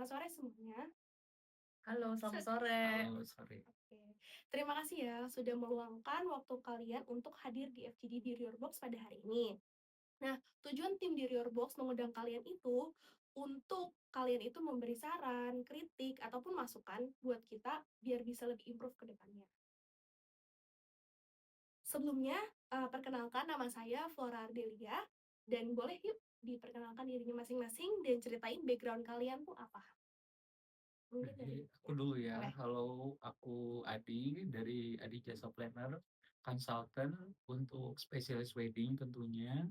selamat sore semuanya. Halo, selamat Sud sore. Halo, sore. Oke. Terima kasih ya sudah meluangkan waktu kalian untuk hadir di FGD Di Your Box pada hari ini. Nah, tujuan tim Di Your Box mengundang kalian itu untuk kalian itu memberi saran, kritik, ataupun masukan buat kita biar bisa lebih improve ke depannya. Sebelumnya, perkenalkan nama saya Flora Ardelia, dan boleh yuk diperkenalkan dirinya masing-masing dan ceritain background kalian tuh apa? Mungkin dari Jadi aku dulu ya. boleh. Halo, aku Adi dari Adi Jasa Planner, consultant untuk spesialis wedding tentunya.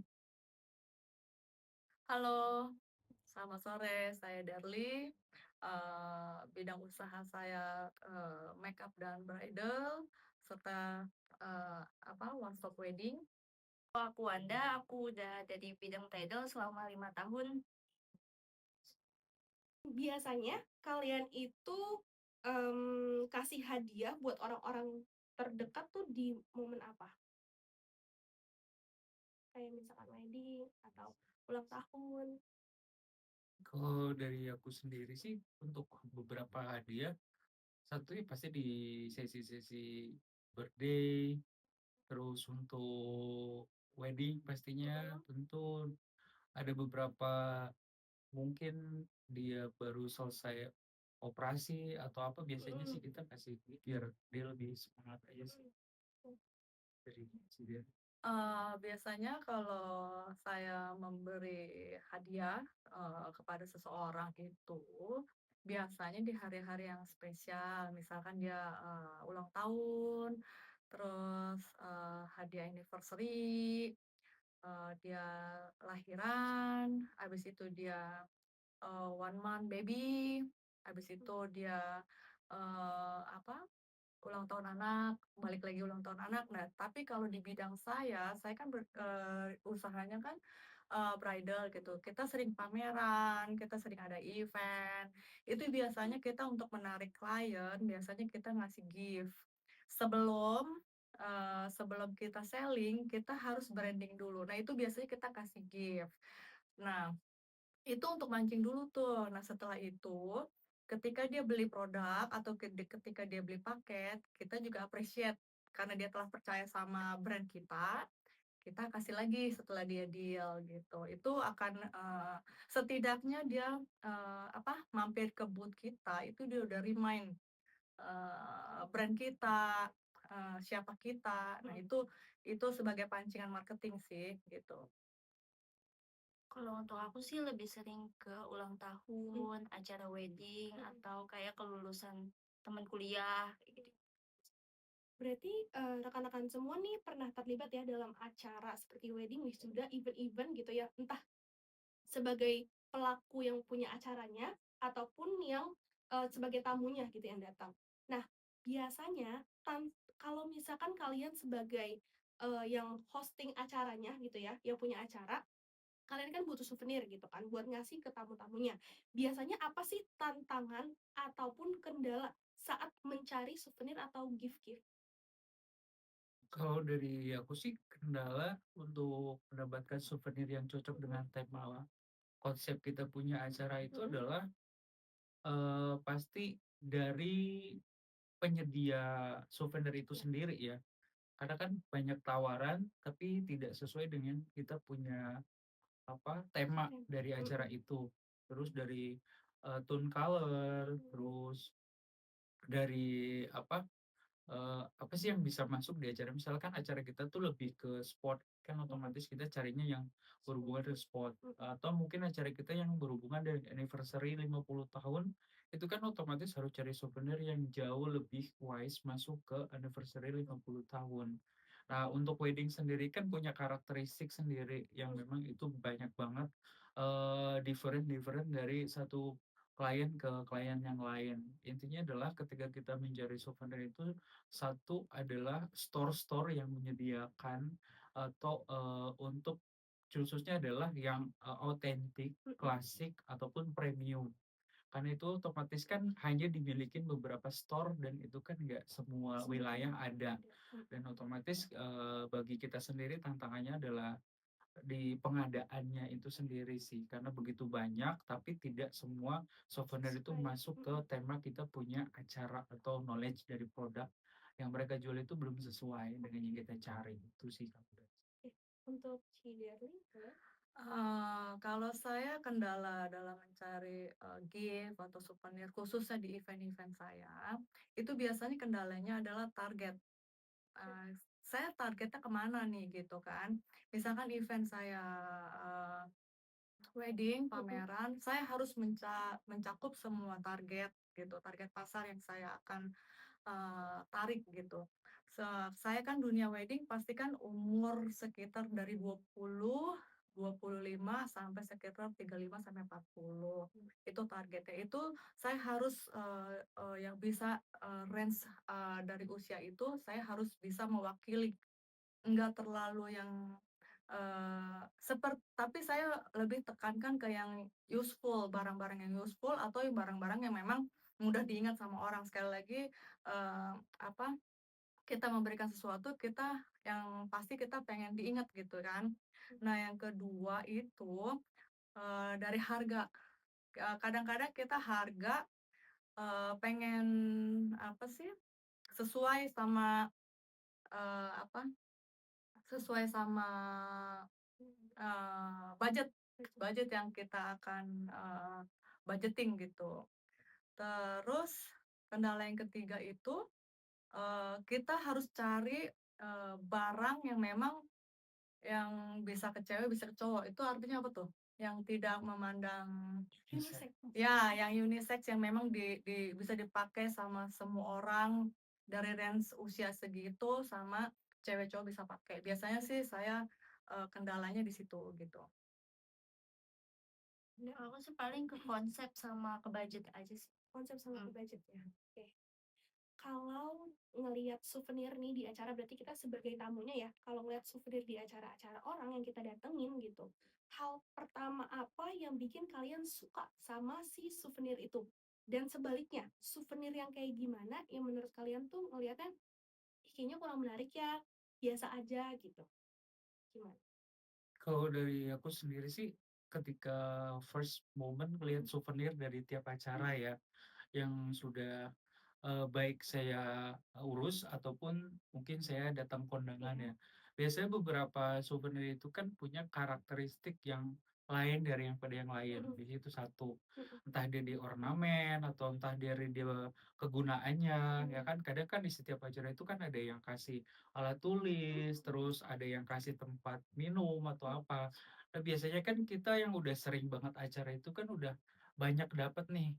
Halo, selamat sore. Saya Darly. Bidang usaha saya makeup dan bridal serta one stop wedding. Aku Wanda, aku udah ada di bidang bridal selama 5 tahun. Biasanya kalian itu kasih hadiah buat orang-orang terdekat tuh di momen apa? Kayak misalkan wedding atau ulang tahun. Kalau dari aku sendiri sih untuk beberapa hadiah, satunya pasti di sesi-sesi birthday, terus untuk wedding pastinya tentu ada beberapa mungkin dia baru selesai operasi atau apa biasanya sih kita kasih biar dia lebih semangat aja sih dari si dia. Biasanya kalau saya memberi hadiah kepada seseorang itu biasanya di hari-hari yang spesial, misalkan dia ulang tahun, terus hadiah anniversary, dia lahiran, habis itu dia 1 month baby, habis itu dia apa ulang tahun anak, balik lagi ulang tahun anak. Nah, tapi kalau di bidang saya kan usahanya kan bridal gitu. Kita sering pameran, kita sering ada event. Itu biasanya kita untuk menarik klien, biasanya kita ngasih gift. Sebelum sebelum kita selling, kita harus branding dulu. Nah, itu biasanya kita kasih gift. Nah, itu untuk mancing dulu tuh. Nah, setelah itu, ketika dia beli produk atau ketika dia beli paket, kita juga appreciate karena dia telah percaya sama brand kita kasih lagi setelah dia deal gitu. Itu akan setidaknya dia mampir ke booth kita itu dia udah remind brand kita, siapa kita. Nah, itu sebagai pancingan marketing sih gitu. Kalau untuk aku sih lebih sering ke ulang tahun, acara wedding, atau kayak kelulusan teman kuliah kayak gitu. Berarti rekan-rekan semua nih pernah terlibat ya dalam acara seperti wedding, wisuda, event-event gitu ya. Entah sebagai pelaku yang punya acaranya ataupun yang sebagai tamunya gitu yang datang. Nah, biasanya kalau misalkan kalian sebagai yang hosting acaranya gitu ya, yang punya acara, kalian kan butuh souvenir gitu kan buat ngasih ke tamu-tamunya. Biasanya apa sih tantangan ataupun kendala saat mencari souvenir atau gift-gift? Kalau dari aku sih kendala untuk mendapatkan souvenir yang cocok dengan tema konsep kita punya acara itu adalah pasti dari penyedia souvenir itu sendiri ya. Karena kan banyak tawaran tapi tidak sesuai dengan kita punya tema dari acara itu. Terus dari tone color, terus dari apa sih yang bisa masuk di acara misalkan acara kita tuh lebih ke sport kan otomatis kita carinya yang berhubungan dengan sport atau mungkin acara kita yang berhubungan dengan anniversary 50 tahun itu kan otomatis harus cari souvenir yang jauh lebih wise masuk ke anniversary 50 tahun. Nah, untuk wedding sendiri kan punya karakteristik sendiri yang memang itu banyak banget different dari satu klien ke klien yang lain. Intinya adalah ketika kita mencari souvenir itu satu adalah store-store yang menyediakan atau untuk khususnya adalah yang otentik, klasik ataupun premium. Karena itu otomatis kan hanya dimiliki beberapa store dan itu kan nggak semua wilayah ada. Dan otomatis bagi kita sendiri tantangannya adalah di pengadaannya itu sendiri sih, karena begitu banyak, tapi tidak semua souvenir itu Sesuai. masuk ke tema kita punya acara atau knowledge dari produk yang mereka jual itu belum sesuai dengan yang kita cari, itu sih kalau dari Oke, untuk Ciderly boleh? Kalau saya kendala dalam mencari, gift atau souvenir khususnya di event-event saya, itu biasanya kendalanya adalah target. Saya targetnya kemana nih gitu kan. Misalkan event saya, eee, wedding, Mhm, pameran, saya harus mencakup semua target gitu, target pasar yang saya akan tarik gitu. Se Saya kan dunia wedding pasti kan umur sekitar dari 25 sampai sekitar 35 sampai 40. Itu targetnya. Itu saya harus, yang bisa, range, dari usia itu saya harus bisa mewakili. Enggak terlalu yang, tapi saya lebih tekankan ke yang useful, barang-barang yang useful atau yang barang-barang yang memang mudah diingat sama orang. Sekali lagi, apa, kita memberikan sesuatu yang pasti kita pengen diingat gitu kan. Nah yang kedua itu, dari harga. Kadang-kadang kita harga, pengen apa sih, sesuai sama, apa, sesuai sama budget budget yang kita akan, budgeting gitu. Terus kendala yang ketiga itu, kita harus cari, barang yang memang yang bisa ke cewek, bisa ke cowok. Itu artinya apa tuh? Yang tidak memandang bisa. unisex. ya, yang unisex yang memang bisa dipakai sama semua orang dari range usia segitu sama cewek cowok bisa pakai. Biasanya sih saya, kendalanya di situ gitu. Ya, aku sih paling ke konsep sama ke budget aja sih. Konsep sama ke Hmm. budget ya. Oke. Kalau ngelihat souvenir nih di acara, berarti kita sebagai tamunya ya, kalau ngelihat souvenir di acara-acara orang yang kita datengin gitu, hal pertama apa yang bikin kalian suka sama si souvenir itu? Dan sebaliknya, souvenir yang kayak gimana yang menurut kalian tuh ngelihatnya, "Ih, kayaknya kurang menarik ya, biasa aja," gitu. Gimana? Kalau dari aku sendiri sih, ketika first moment ngelihat Mhm, souvenir dari tiap acara ya, yang sudah, baik saya urus ataupun mungkin saya datang kondangan iya, ya. Biasanya beberapa souvenir itu kan punya karakteristik yang lain dari yang pada yang lain, mhm, di situ satu. mhm, Entah dia di ornamen atau entah dari dia kegunaannya, ya mhm, kan. Kadang kan di setiap acara itu kan ada yang kasih alat tulis, mhm, terus ada yang kasih tempat minum atau mhm, apa. Nah, biasanya kan kita yang udah sering banget acara itu kan udah banyak dapat nih,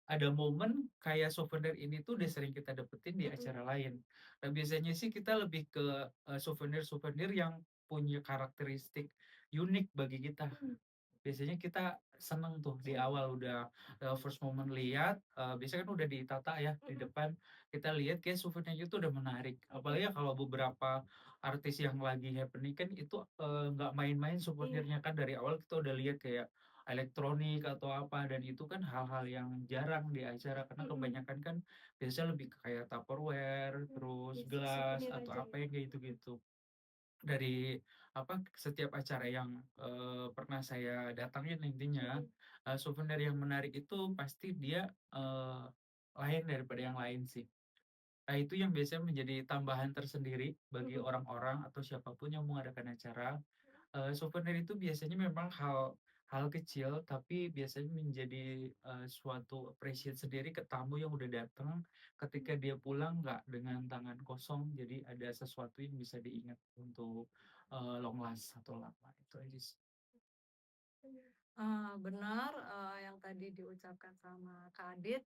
ada momen kayak souvenir ini tuh udah sering kita dapetin di mhm, acara lain. Nah, biasanya sih kita lebih ke, souvenir-souvenir yang punya karakteristik unik bagi kita. mhm, Biasanya kita seneng tuh di seneng, awal udah, first moment lihat, biasanya kan udah ditata ya di mhm, depan, kita lihat kayak souvenirnya itu udah menarik. mhm, Apalagi ya kalau beberapa artis yang lagi happening kan itu, nggak main-main iya, souvenirnya kan dari awal kita udah lihat kayak elektronik atau apa, dan itu kan hal-hal yang jarang di acara karena mhm, kebanyakan kan biasanya lebih ke kayak Tupperware, mhm, terus basic gelas souvenir atau aja apa ya? yang kayak gitu-gitu. Dari apa, setiap acara yang, pernah saya datangin intinya, Mhm, souvenir yang menarik itu pasti dia, lain daripada yang lain sih. Nah, itu yang biasanya menjadi tambahan tersendiri bagi mhm, orang-orang atau siapapun yang mengadakan acara. Souvenir itu biasanya memang hal hal kecil, tapi biasanya menjadi, suatu appreciate sendiri ke tamu yang udah datang, mhm, ketika dia pulang nggak dengan tangan kosong, jadi ada sesuatu yang bisa diingat untuk, long last atau lama, itu aja sih. bener, Benar, yang tadi diucapkan sama Kak Adit,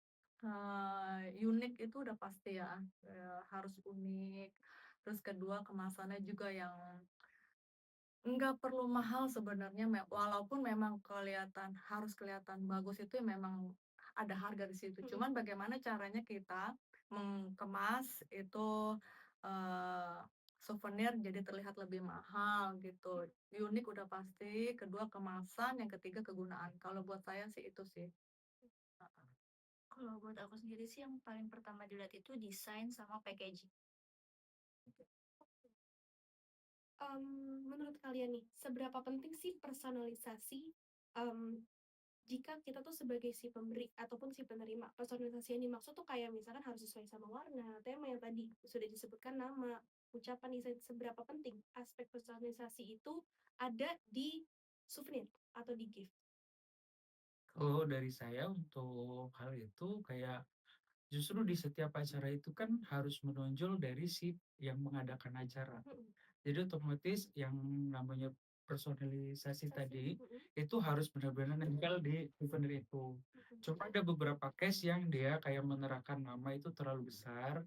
unik itu udah pasti ya, harus unik. Terus kedua kemasannya juga yang nggak perlu mahal sebenarnya, walaupun memang harus kelihatan bagus itu memang ada harga di situ. mhm, Cuman bagaimana caranya kita mengemas itu, eee, souvenir jadi terlihat lebih mahal gitu. Unik udah pasti, kedua kemasan, yang ketiga kegunaan. Kalau buat saya sih itu sih. Heeh. Kalau buat aku sendiri sih yang paling pertama dilihat itu desain sama packaging. Menurut kalian nih, seberapa penting sih personalisasi, mmm, jika kita tuh sebagai si pemberi ataupun si penerima? Personalisasi yang dimaksud tuh kayak misalkan harus sesuai sama warna, tema yang tadi sudah disebutkan nama, ucapan desain, seberapa penting aspek personalisasi itu ada di souvenir atau di gift? Kalau dari saya untuk hal itu kayak justru di setiap acara itu kan harus menonjol dari si yang mengadakan acara. Mhm, Jadi otomatis yang namanya personalisasi tadi, mhm, itu harus benar-benar nempel di souvenir itu. mhm, Cuma ada beberapa case yang dia kayak menerapkan nama itu terlalu besar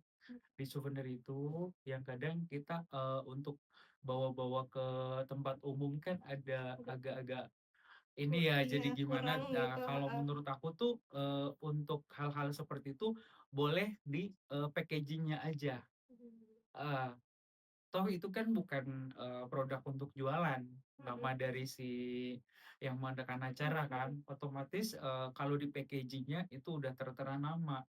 di souvenir itu, yang kadang kita, untuk bawa-bawa ke tempat umum kan ada agak agak-agak ini ya, iya, jadi gimana, kurang gitu, kalau heeh. menurut aku tuh, untuk hal-hal seperti itu boleh di, packaging aja, Mhm, heeh. Toh itu kan bukan, produk untuk jualan, nama mhm, dari si yang mengadakan mhm, acara kan, mhm, otomatis, kalau di packaging itu udah tertera nama,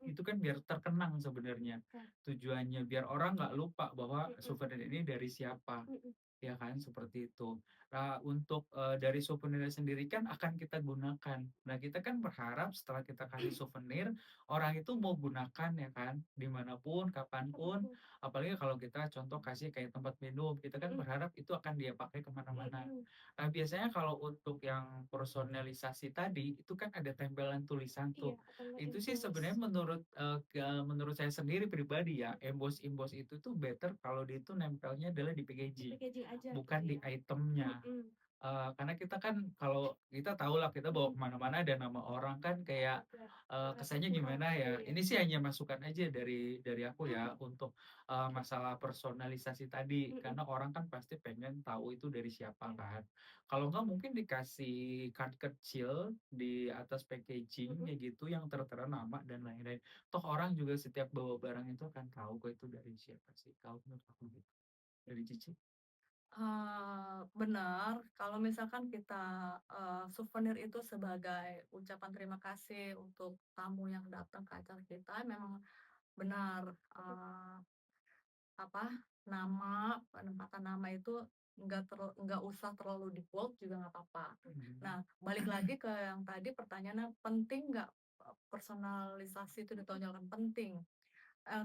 mhm, itu kan biar terkenang sebenarnya. ya, Tujuannya biar orang nggak lupa bahwa mhm, souvenir ini dari siapa. mhm, Ya kan, seperti itu. Nah, untuk, dari souvenir sendiri kan akan kita gunakan. Nah, kita kan berharap setelah kita kasih souvenir, orang itu mau gunakan ya kan, dimanapun kapanpun. mhm, Apalagi kalau kita contoh kasih kayak tempat minum, kita kan mhm, berharap itu akan dia pakai kemana mana. mhm, Nah, biasanya kalau untuk yang personalisasi tadi, itu kan ada tempelan tulisan iya, tuh. atau enggak Itu sih emboss, sebenarnya menurut saya sendiri pribadi ya, emboss-emboss itu tuh better kalau dia itu nempelnya adalah di di packaging, packaging aja gitu bukan di ya? itemnya. Mhm, Karena kita kan kalau kita tahu lah kita bawa mhm, kemana mana ada nama orang kan kayak, agak ngerasa kesannya kurang gimana gitu ya, ya? ini sih hanya masukan aja dari aku ya untuk, masalah personalisasi tadi, Mhm, karena orang kan pasti pengen tahu itu dari siapa ya, kan. Kalau enggak mungkin dikasih card kecil di atas mhm. packaging-nya gitu yang tertera nama dan lain-lain. Toh orang juga setiap bawa barang itu akan tahu kok itu dari siapa sih, kalau menurut aku gitu. Dari Cici? Benar, kalau misalkan kita, souvenir itu sebagai ucapan terima kasih untuk tamu yang datang ke acara kita, memang benar, apa, penempatan nama itu nggak usah terlalu di-bold juga nggak apa-apa. Mhm. Nah, balik lagi ke yang tadi pertanyaannya, penting nggak, personalisasi itu ditonjolkan? Penting.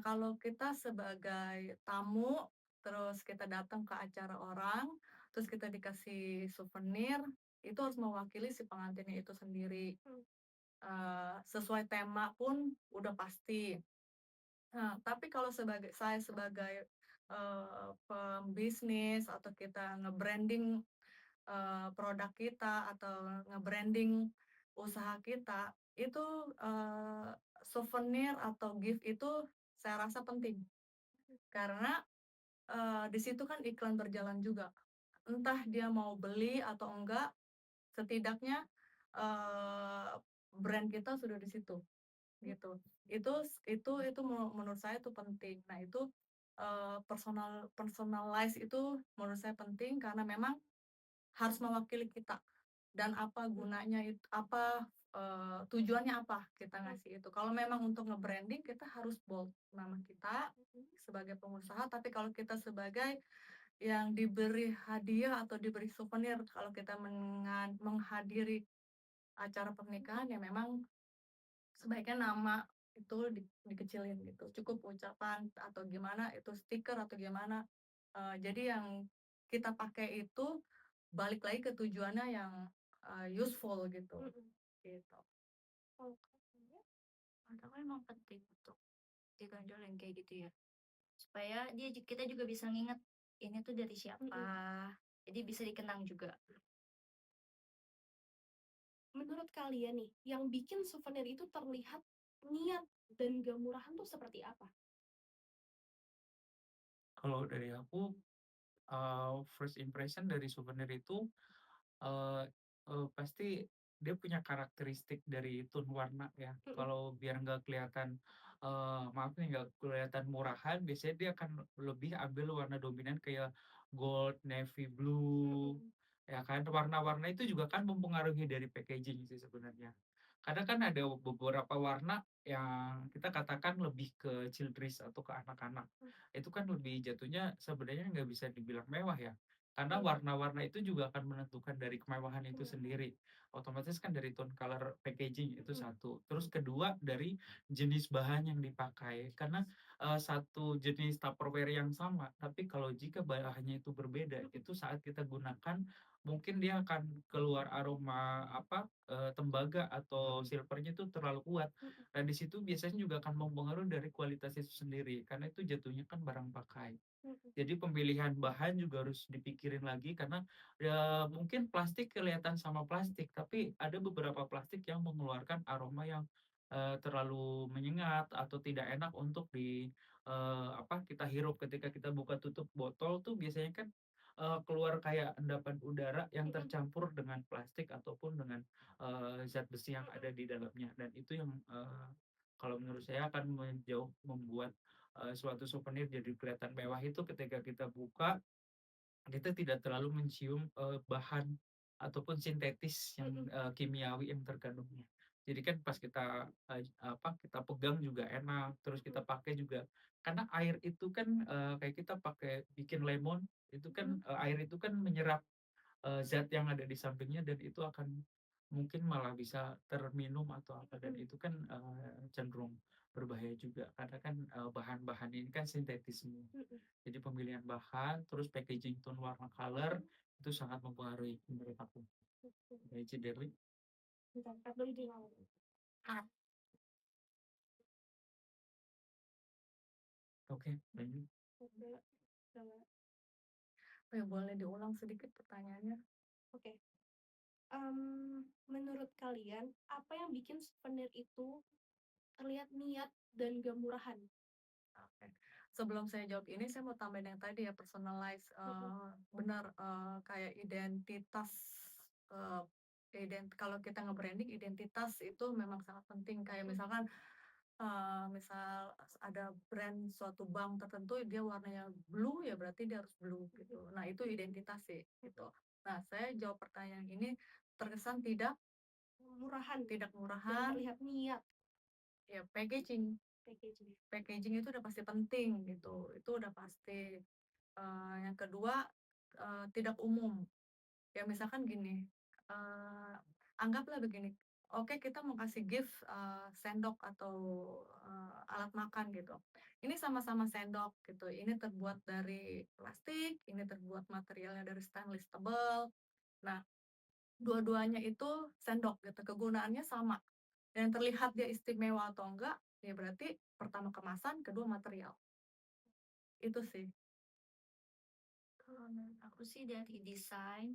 Kalau kita sebagai tamu, terus kita datang ke acara orang, terus kita dikasih souvenir, itu harus mewakili si pengantinnya itu sendiri. Mmm, Sesuai tema pun udah pasti. Nah, tapi kalau saya sebagai, pembisnis atau kita nge-branding, produk kita atau nge-branding usaha kita, itu, souvenir atau gift itu saya rasa penting. Karena, di situ kan iklan berjalan juga. Entah dia mau beli atau enggak, setidaknya, eee, brand kita sudah di situ, mhm, gitu. Itu menurut saya itu penting. Nah itu, personalize itu menurut saya penting karena memang harus mewakili kita dan apa mhm, gunanya apa, tujuannya apa kita mhm, ngasih itu. Kalau memang untuk nge-branding kita harus bold nama kita mhm, sebagai pengusaha, tapi kalau kita sebagai yang diberi hadiah atau diberi souvenir, kalau kita menghadiri acara pernikahan ya memang sebaiknya nama itu dikecilin gitu, cukup ucapan atau gimana, itu stiker atau gimana, jadi yang kita pakai itu balik lagi ke tujuannya yang, useful gitu, mhm. gitu. Kalau Kakaknya? Menurut aku emang penting untuk ditonjolin kayak gitu ya. Supaya kita juga bisa nginget ini tuh dari siapa. Mhm. Jadi bisa dikenang juga. Menurut kalian nih, yang bikin souvenir itu terlihat niat dan gak murahan tuh seperti apa? Kalau dari aku, first impression dari souvenir itu, eee pasti dia punya karakteristik dari tone warna ya. Mhm, Kalau biar nggak kelihatan, maaf nih, nggak kelihatan murahan, biasanya dia akan lebih ambil warna dominan kayak gold, navy blue, mhm, ya kan. Warna-warna itu juga kan mempengaruhi dari packaging sih sebenarnya. Karena kan ada beberapa warna yang kita katakan lebih ke children's atau ke anak-anak. Itu kan lebih jatuhnya sebenarnya nggak bisa dibilang mewah ya. Karena Iya. warna-warna itu juga akan menentukan dari kemewahan itu Kemewahan. sendiri. Otomatis kan dari tone color packaging itu Mhm. satu. Terus kedua dari jenis bahan yang dipakai. Karena satu jenis Tupperware yang sama, tapi kalau jika bahannya itu berbeda, itu saat kita gunakan mungkin dia akan keluar aroma apa tembaga atau silvernya itu terlalu kuat. Mhm. Dan di situ biasanya juga akan mempengaruhi dari kualitas itu sendiri, karena itu jatuhnya kan barang pakai. Mhm. Jadi pemilihan bahan juga harus dipikirin lagi karena ya mungkin plastik kelihatan sama plastik, tapi ada beberapa plastik yang mengeluarkan aroma yang terlalu menyengat atau tidak enak untuk apa kita hirup ketika kita buka tutup botol tuh biasanya kan keluar kayak endapan udara yang Mhm. tercampur dengan plastik ataupun dengan zat besi yang ada di dalamnya dan itu yang kalau menurut saya akan membuat suatu souvenir jadi kelihatan mewah itu ketika kita buka, kita tidak terlalu mencium, bahan ataupun sintetis yang, Mhm. kimiawi yang terkandungnya. Jadi kan pas kita, apa, kita pegang juga enak, terus kita Mhm. pakai juga karena air itu kan, kayak kita pakai bikin lemon, itu kan, Mhm. air itu kan menyerap zat yang ada di sampingnya dan itu akan mungkin malah bisa terminum atau apa dan Mhm. itu kan, cenderung berbahaya juga karena kan, bahan-bahan ini kan sintetis semua. Mhm. Jadi pemilihan bahan, terus packaging tone warna color Mhm. itu sangat mempengaruhi menurut aku. Oke. Dari Ciderli, Bentar, Kak dulu di awal. Ah, oke lanjut. Coba, coba. Oh ya, boleh diulang sedikit pertanyaannya? Oke. Menurut kalian apa yang bikin souvenir itu terlihat niat dan gak murahan? Oke. Sebelum saya jawab ini, saya mau tambahin yang tadi ya, personalize. Mhm. Benar, kayak identitas, eh, kalau kita nge-branding, identitas itu memang sangat penting. Kayak misalkan, misal ada brand suatu bank tertentu, dia warnanya blue, ya berarti dia harus blue gitu. Nah, itu identitas sih, gitu. Nah, saya jawab pertanyaan ini terkesan tidak Murahan tidak dan murahan, terlihat niat ya packaging. packaging. Packaging itu udah pasti penting gitu, itu udah pasti. Yang kedua, tidak umum. Ya misalkan gini, anggaplah begini, oke kita mau kasih gift, sendok atau, alat makan gitu. Ini sama-sama sendok gitu, ini terbuat dari plastik, ini terbuat materialnya dari stainless tebal. Nah, dua-duanya itu sendok gitu, kegunaannya sama. Dan terlihat dia istimewa atau enggak, ya berarti pertama kemasan, kedua material. Itu sih. kalau menurut aku sih dari desain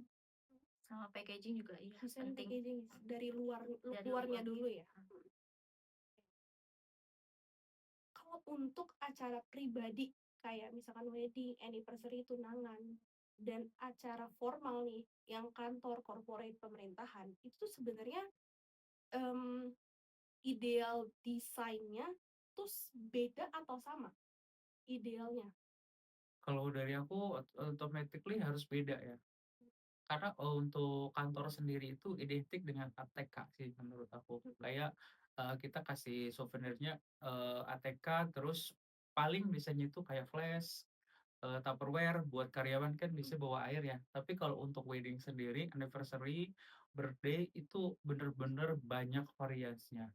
sama packaging juga iya Desain penting. packaging dari Dari luarnya luar. dulu ya. Kalau untuk acara pribadi kayak misalkan wedding, anniversary, tunangan, dan acara formal nih yang kantor corporate pemerintahan itu tuh sebenarnya em, ideal desainnya tuh beda atau sama idealnya? Kalau dari aku automatically harus beda ya. Karena untuk kantor sendiri itu identik dengan ATK sih menurut aku. Mhm. Kayak kita kasih souvenirnya ATK terus paling biasanya itu kayak flash, Tupperware buat karyawan kan bisa bawa air ya. Tapi kalau untuk wedding sendiri, anniversary, birthday itu bener-bener banyak variasinya.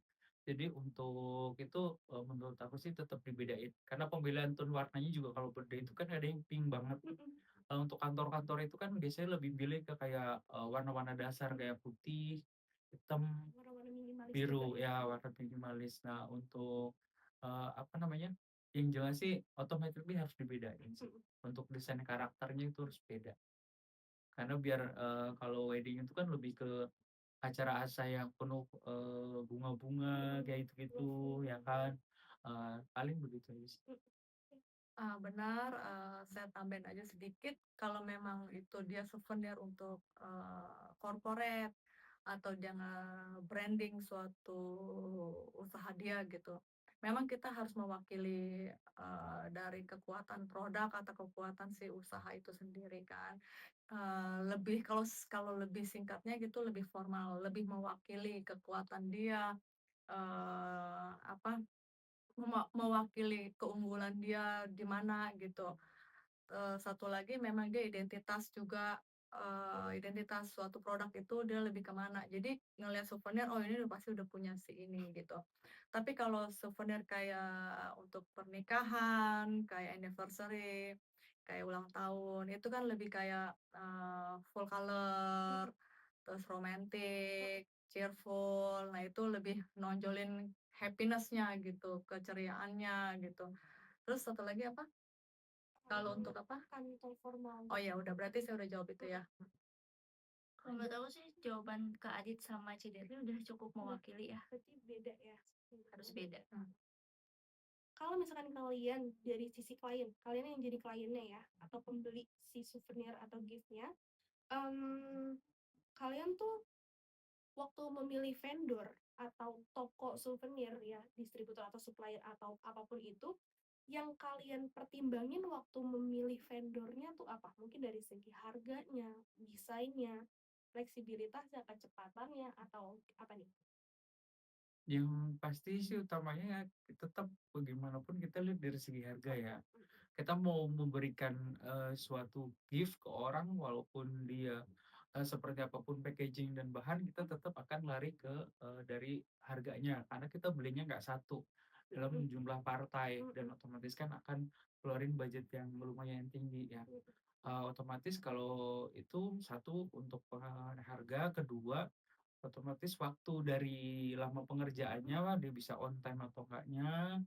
Jadi untuk itu menurut aku sih tetap dibedain. Karena pemilihan tone warnanya juga kalau birthday itu kan ada yang pink banget. Mhm. Untuk kantor-kantor itu kan biasanya lebih milih ke kayak warna-warna dasar kayak putih, hitam, Warna-warna minimalis juga biru ya. ya warna minimalis. Nah untuk apa namanya? Yang jelas sih automatically harus dibedain sih. Mhm. Untuk desain karakternya itu harus beda. Karena biar kalau wedding itu kan lebih ke acara asa yang penuh bunga-bunga Mhm. kayak gitu-gitu ya kan. Paling begitu aja sih. Mhm. Benar, saya tambahin aja sedikit, kalau memang itu dia souvenir untuk, corporate atau dia nge-branding suatu usaha dia gitu, memang kita harus mewakili, dari kekuatan produk atau kekuatan si usaha itu sendiri kan. Lebih kalau lebih singkatnya gitu lebih formal, lebih mewakili kekuatan dia, apa, mewakili keunggulan dia di mana gitu. Satu lagi memang dia identitas juga, identitas suatu produk itu dia lebih ke mana. Jadi ngelihat souvenir, oh ini udah pasti udah punya si ini gitu. Tapi kalau souvenir kayak untuk pernikahan, kayak anniversary, kayak ulang tahun, itu kan lebih kayak, full color, Mhm, terus mhm. romantic, cheerful. Nah itu lebih nonjolin happiness-nya gitu, keceriaannya gitu. Terus satu lagi apa? Kalau untuk apa? Kantor formal Oh gitu. ya udah berarti saya udah jawab itu Mhm, ya. Kalau menurut aku sih jawaban Kak Adit sama Ciderli udah cukup udah, mewakili ya, berarti beda ya. harus beda. Mmm, Kalau misalkan kalian dari sisi klien, kalian yang jadi kliennya ya, atau pembeli si souvenir atau gift-nya, kalian tuh waktu memilih vendor atau toko souvenir ya, distributor atau supplier atau apapun itu, yang kalian pertimbangin waktu memilih vendornya tuh apa? Mungkin dari segi harganya, desainnya, fleksibilitasnya, kecepatannya, atau apa nih? Yang pasti sih utamanya tetap bagaimanapun kita lihat dari segi harga ya. Kita mau memberikan, suatu gift ke orang walaupun dia, seperti apapun packaging dan bahan, kita tetap akan lari ke, dari harganya. Karena kita belinya nggak satu dalam Mhm, jumlah partai dan mhm, otomatis kan akan keluarin budget yang lumayan tinggi ya. mhm, Otomatis kalau itu satu untuk, harga, kedua otomatis waktu dari lama pengerjaannya dia bisa on time atau enggaknya,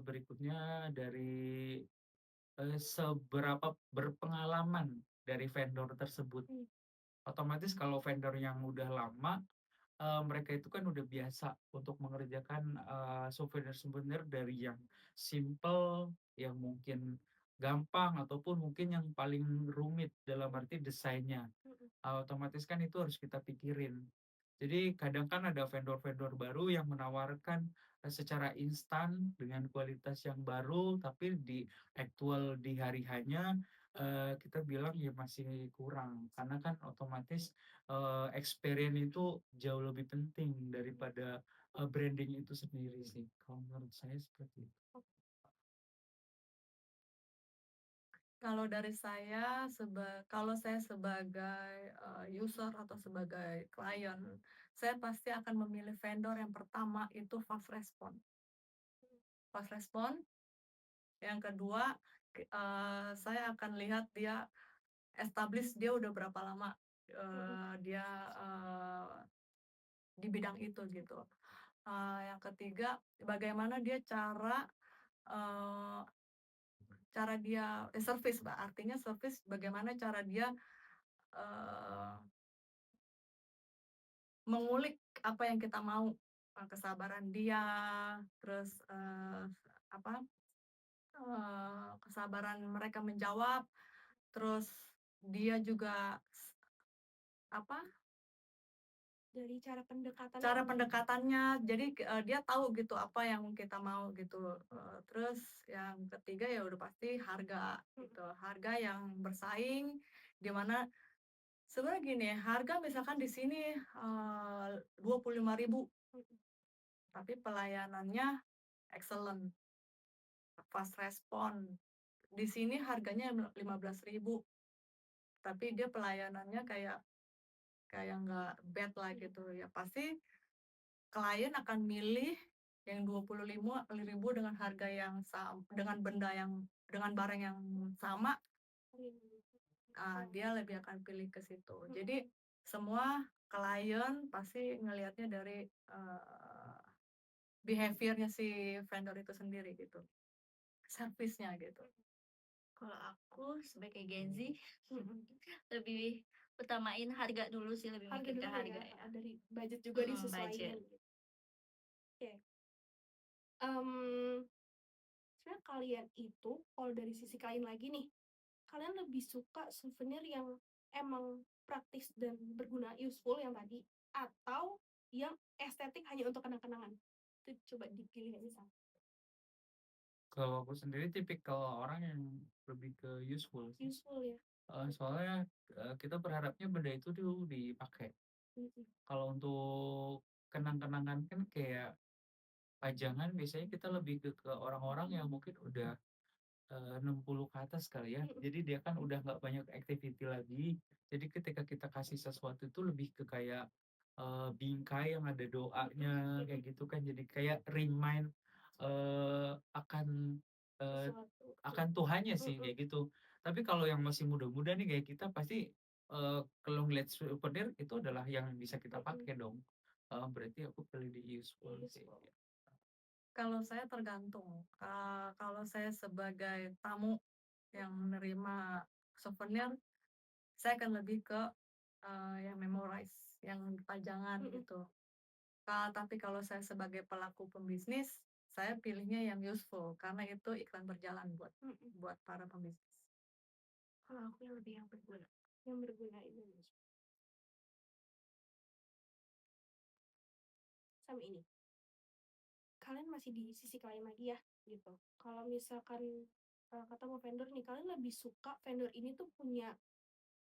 berikutnya dari, seberapa berpengalaman dari vendor tersebut. mhm, Otomatis kalau vendor yang udah lama, mereka itu kan udah biasa untuk mengerjakan, souvenir-souvenir dari yang simple, yang mungkin gampang, ataupun mungkin yang paling rumit dalam mhm, arti desainnya. mhm, Otomatis kan itu harus kita pikirin. Jadi kadang kan ada vendor-vendor baru yang menawarkan, secara instan dengan kualitas yang baru, tapi di aktual di hari hanya, kita bilang ya masih kurang. Karena kan otomatis, experience itu jauh lebih penting daripada, branding itu sendiri sih, kalau menurut saya seperti itu. kalau dari saya kalau saya sebagai, user atau sebagai klien, saya pasti akan memilih vendor yang pertama itu fast respon. Fast respon, yang kedua, saya akan lihat dia dia udah berapa lama, mhm, dia, di bidang itu gitu. Yang ketiga, bagaimana dia eee, cara dia service, Mbak, artinya service bagaimana cara dia, eee, mengulik apa yang kita mau, kesabaran dia, terus, apa, kesabaran mereka menjawab, terus dia juga apa, dari cara pendekatannya cara mungkin? pendekatannya, jadi, dia tahu gitu apa yang kita mau gitu, terus yang ketiga ya udah pasti harga Mhm, gitu, harga yang bersaing, di mana sebenarnya gini, harga misalkan di sini, 25.000 mhm, tapi pelayanannya excellent, fast respon. Di sini harganya 15.000 tapi dia pelayanannya kayak kayak nggak bad lah mhm, gitu, ya pasti klien akan milih yang 25.000 dengan harga yang dengan dengan barang yang sama, mhm, dia lebih akan pilih ke situ. Jadi mhm, semua klien pasti ngelihatnya dari, behavior-nya si vendor itu sendiri gitu, servisnya gitu. Kalau aku sebagai Gen Z mhm. lebih utamain harga dulu sih, lebih Harga mikir ke dulu harga ya, ya. dari budget juga disesuaikan Budget. gitu. Oke, mmm, sebenarnya kalian itu kalau dari sisi kalian lagi nih, kalian lebih suka souvenir yang emang praktis dan berguna, useful yang tadi, atau yang estetik hanya untuk kenang-kenangan? Itu coba dipilih aja, Sal. Kalau aku sendiri tipikal orang yang lebih ke useful sih. Useful ya? Soalnya, kita berharapnya benda itu tuh dipakai. Mhm. Kalau untuk kenang-kenangan kan kayak pajangan biasanya kita lebih ke orang-orang yang mungkin udah 60 ke atas kali ya. Mhm. Jadi dia kan udah nggak banyak activity lagi. Jadi ketika kita kasih sesuatu itu lebih ke kayak, bingkai yang ada doanya Mhm. kayak gitu kan. Jadi kayak remind, akan, eee, Sesuatu. akan Tuhannya sih Mhm. kayak gitu. Tapi kalau yang masih muda-muda nih kayak kita pasti, kalau ngeliat souvenir itu adalah yang bisa kita Mhm. pakai dong. Berarti aku pilih di useful sih. Useful. Kalau saya tergantung, kalau saya sebagai tamu yang menerima souvenir, saya akan lebih ke, yang memorize, yang pajangan Mhm. gitu. Tapi kalau saya sebagai pelaku pembisnis, saya pilihnya yang useful karena itu iklan berjalan buat Mhm. buat para pembisnis. Kalau aku yang lebih yang berguna. Yang berguna itu useful. Sama ini. Kalian masih di sisi klien lagi ya, gitu. Kalau misalkan, ketemu vendor nih, kalian lebih suka vendor ini tuh punya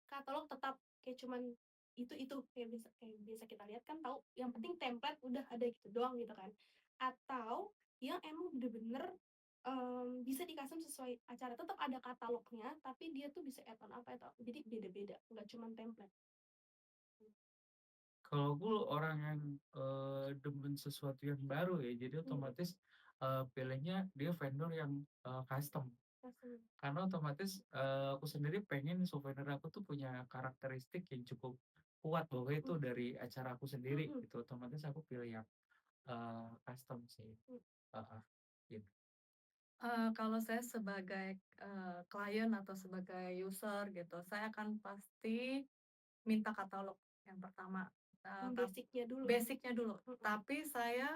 katalog tetap kayak cuman itu, kayak biasa kita lihat kan tahu yang penting template udah ada gitu doang gitu kan. Atau yang emang bener-bener, bisa di-custom sesuai acara, tetap ada katalognya, tapi dia tuh bisa add on apa itu, jadi beda-beda, nggak cuman template. Kalau aku orang yang, demen sesuatu yang baru ya, jadi Mhm. otomatis, pilihnya dia vendor yang, custom. Custom. Karena otomatis, aku sendiri pengen souvenir aku tuh punya karakteristik yang cukup kuat bahwa itu Mhm. dari acara aku sendiri Mhm. gitu, otomatis aku pilih yang, custom sih. Mhm. Heeh, gitu. Kalau saya sebagai, klien atau sebagai user gitu, saya akan pasti minta katalog yang pertama, eee, tap Basic-nya dulu ya? basic dulu. Mhm. Tapi saya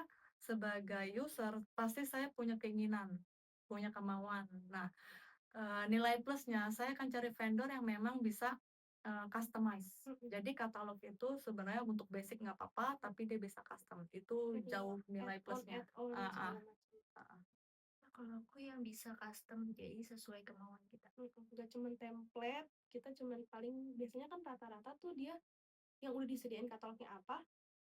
sebagai user pasti saya punya keinginan, punya kemauan. Nah, nilai plusnya saya akan cari vendor yang memang bisa, customize. Mhm. Jadi katalog itu sebenarnya untuk basic nggak apa-apa, tapi dia bisa custom. Itu Jadi jauh nilai plusnya. add-on Heeh, segala macam. heeh. Nah, kalau aku yang bisa custom jadi sesuai kemauan kita. Nggak cuman template, kita cuman paling biasanya kan rata-rata tuh dia yang udah disediain katalognya apa,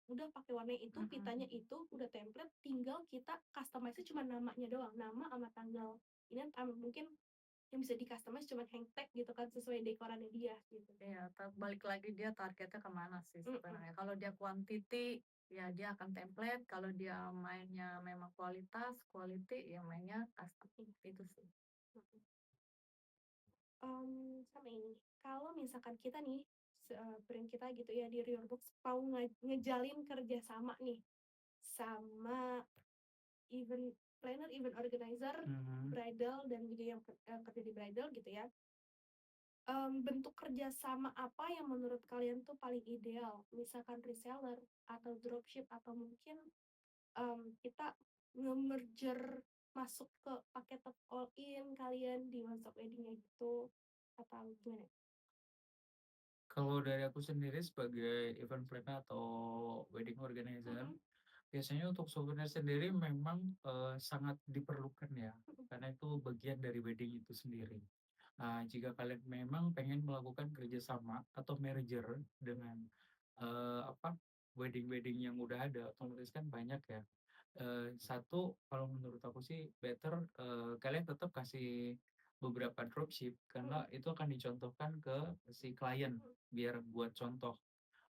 udah pakai warna itu, pitanya Mhm. itu, udah template, tinggal kita customize-nya cuma namanya doang, nama sama tanggal. Ini mungkin yang bisa di-customize cuman hang tag gitu kan sesuai dekorannya dia gitu. Iya, balik lagi dia targetnya kemana sih Mhm. sebenarnya. Kalau dia quantity, ya dia akan template. Kalau dia mainnya memang kualitas, quality, ya mainnya custom. Itu sih. Mhm. Sama ini, kalau misalkan kita nih, brand kita gitu ya di Reorbox mau ngejalin kerja sama nih sama event planner, event organizer, Mhm. bridal dan juga yang kerja di bridal gitu ya. Bentuk kerjasama apa yang menurut kalian tuh paling ideal? Misalkan reseller atau dropship atau mungkin, kita nge-merger masuk ke paket all in kalian di one-stop wedding-nya gitu, atau gimana? Kalau dari aku sendiri sebagai event planner atau wedding organizer, Mhm. biasanya untuk souvenir sendiri memang, sangat diperlukan ya, Mhm. karena itu bagian dari wedding itu sendiri. Nah, jika kalian memang pengen melakukan kerjasama atau merger dengan, apa, wedding-wedding yang udah ada, otomatis kan banyak ya. Satu, kalau menurut aku sih better, kalian tetap kasih beberapa dropship karena Mhm. itu akan dicontohkan ke si klien, Mhm. biar buat contoh.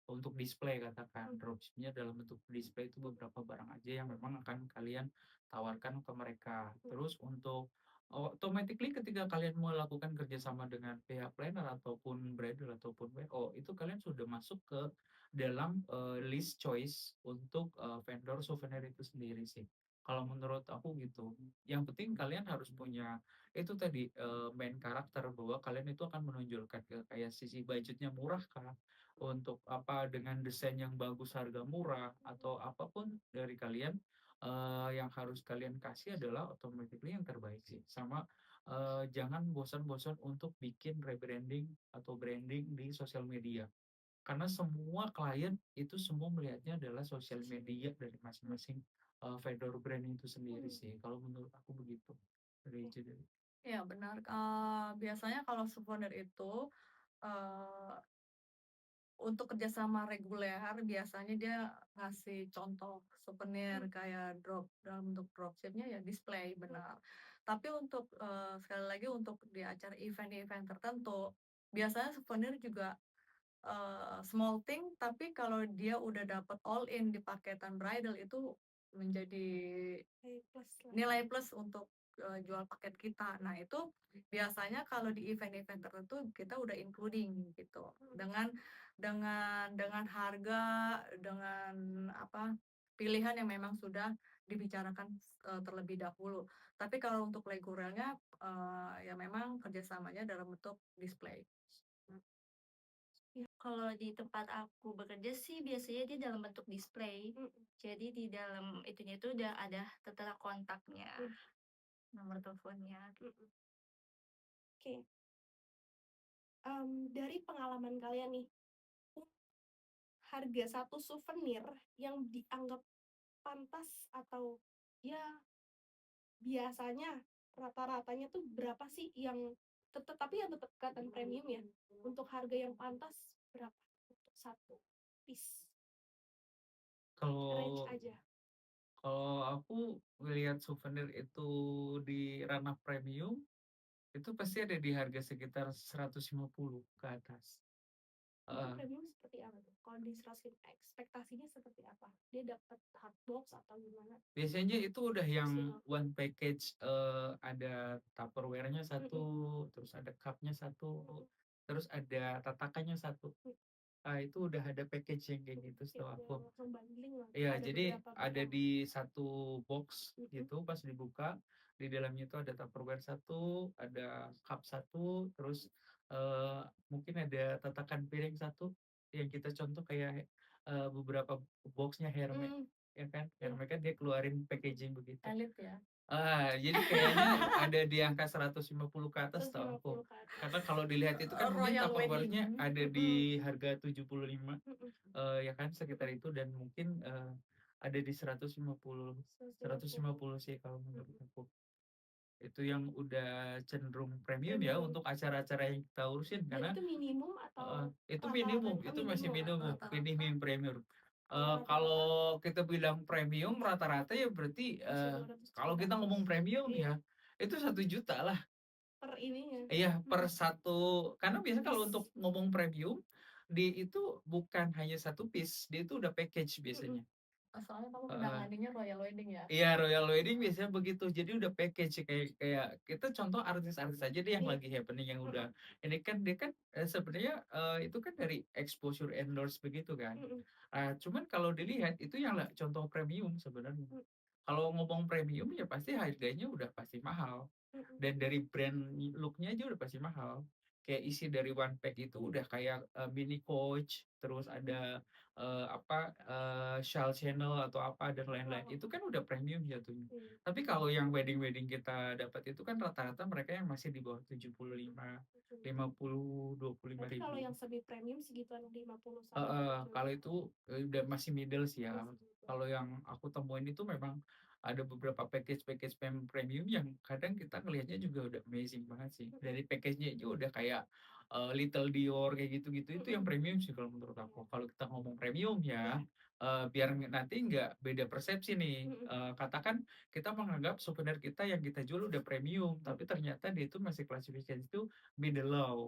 Untuk display katakan, Mhm. dropship-nya dalam bentuk display itu beberapa barang aja yang memang akan kalian tawarkan ke mereka. Mhm. Terus untuk automatically ketika kalian melakukan kerjasama dengan pihak planner ataupun bridal ataupun WO, itu kalian sudah masuk ke dalam, list choice untuk, vendor souvenir itu sendiri sih. Kalau menurut aku gitu. Yang penting kalian harus punya itu tadi, main karakter bahwa kalian itu akan menonjolkan ke kayak sisi budgetnya murah kah, untuk apa, dengan desain yang bagus harga murah, atau apapun dari kalian, yang harus kalian kasih adalah automatically yang terbaik sih. Sama, jangan bosan-bosan untuk bikin rebranding atau branding di sosial media. Karena semua klien itu semua melihatnya adalah sosial Sosial media. media dari masing-masing, vendor brand itu sendiri Mhm. sih, kalau menurut aku begitu. dari Oke. judul. Iya benar, biasanya kalau souvenir itu, eee, untuk kerjasama reguler biasanya dia ngasih contoh souvenir Mmm, kayak dalam bentuk dropship-nya ya display, mhm, benar. Tapi untuk, sekali lagi untuk di acara event-event tertentu, biasanya souvenir juga, small thing tapi kalau dia udah dapet all in di paketan bridal itu menjadi kayak plus lah. nilai plus untuk, jual paket kita. Nah itu biasanya kalau di event-event tertentu kita udah including gitu, Mhm, dengan harga, dengan apa, pilihan yang memang sudah dibicarakan, terlebih dahulu. Tapi kalau untuk regulernya, ya memang kerjasamanya dalam bentuk display. iya, Kalau di tempat aku bekerja sih biasanya dia dalam bentuk display. mhm, Jadi di dalam itunya itu udah ada tertera kontaknya, mmm, nomor teleponnya. mhm. Oke, dari pengalaman kalian nih, harga satu souvenir yang dianggap pantas atau ya biasanya rata-ratanya tuh berapa sih yang tapi yang tetap kelihatan premium ya, untuk harga yang pantas berapa untuk satu piece? Range Kalau aja. kalau aku ngelihat souvenir itu di ranah premium, itu pasti ada di harga sekitar 150 ke atas. Itu Heeh. premium seperti apa tuh? Kalau di 100 ekspektasinya seperti apa? Dia dapat hard box atau gimana? Biasanya itu udah yang Fungsional? one package, ada Tupperware-nya satu, Mhm, terus ada cup-nya satu, mhm, terus ada tatakannya satu. mhm. Ah, itu udah ada package yang kayak gitu Kayak setahu udah aku. langsung bundling lah, Iya, ada jadi beberapa ada barang. di satu box Mhm, gitu pas dibuka, di dalamnya itu ada Tupperware satu, ada cup satu, terus mungkin ada tatakan piring satu, yang kita contoh kayak beberapa boxnya Hermes, mmm, ya kan? iya, Hermes kan dia keluarin packaging begitu. Elit ya. Jadi kayaknya ada di angka 150 ke atas tau aku. 150 ke atas. Karena kalau dilihat itu kan mungkin Royal Tupperware-nya wedding. ada Mhm, di harga 75, mhm, ya kan sekitar mhm, itu dan mungkin, ada di 150, 150. 150 sih kalau menurut Mhm, aku. Itu yang udah cenderung premium ya premium. untuk acara-acara yang kita urusin Dan karena itu minimum heeh, atau itu minimum, rata-ratanya? Oh, itu masih minimum. minimum, Rata-rata. minimum premium. Kalau rata-rata Kalau kita bilang premium rata-rata ya berarti, bisa 200 kalau juta ke kita atas. ngomong premium Iya, ya, itu 1 juta lah. per ininya. Iya, per Mhm, satu karena biasanya kalau piece. untuk ngomong premium, itu bukan hanya satu piece, dia itu udah package Mhm, biasanya. Soalnya kamu Heeh. menanganinya royal wedding ya? Iya, royal wedding biasanya begitu. Jadi udah package kayak kayak kita contoh artis-artis aja deh yang iya, lagi happening yang udah mhm, ini kan dia kan, sebenarnya, itu kan dari exposure endorse begitu kan. mhm, Cuman kalau dilihat itu yang contoh premium sebenarnya. mhm, Kalau ngomong premium ya pasti harganya udah pasti mahal. mhm, Dan dari brand look-nya aja udah pasti mahal. Kayak isi dari one pack itu udah kayak, mini coach, terus mhm. ada, apa, shawl channel atau apa dan lain-lain. Wow, Itu kan udah premium jatuhnya. iya, Tapi kalau yang wedding-wedding kita dapat itu kan rata-rata mereka yang masih di bawah 75, 50, berarti kalau 25.000. yang semi premium segituan 50 sampai Heeh, kalau 75 itu, udah masih middle sih ya. masih gitu. Kalau yang aku temuin itu memang ada beberapa package-package premium yang kadang kita ngelihatnya juga udah amazing banget sih. Mhm, Dari package-nya aja udah kayak, Little Dior kayak gitu-gitu, itu yang mhm, premium sih kalau menurut aku. Kalau kita ngomong premium ya, iya, biar nanti nggak beda persepsi nih, mhm, katakan kita menganggap souvenir kita yang kita jual udah premium, mhm, tapi ternyata dia itu masih klasifikasi itu middle low,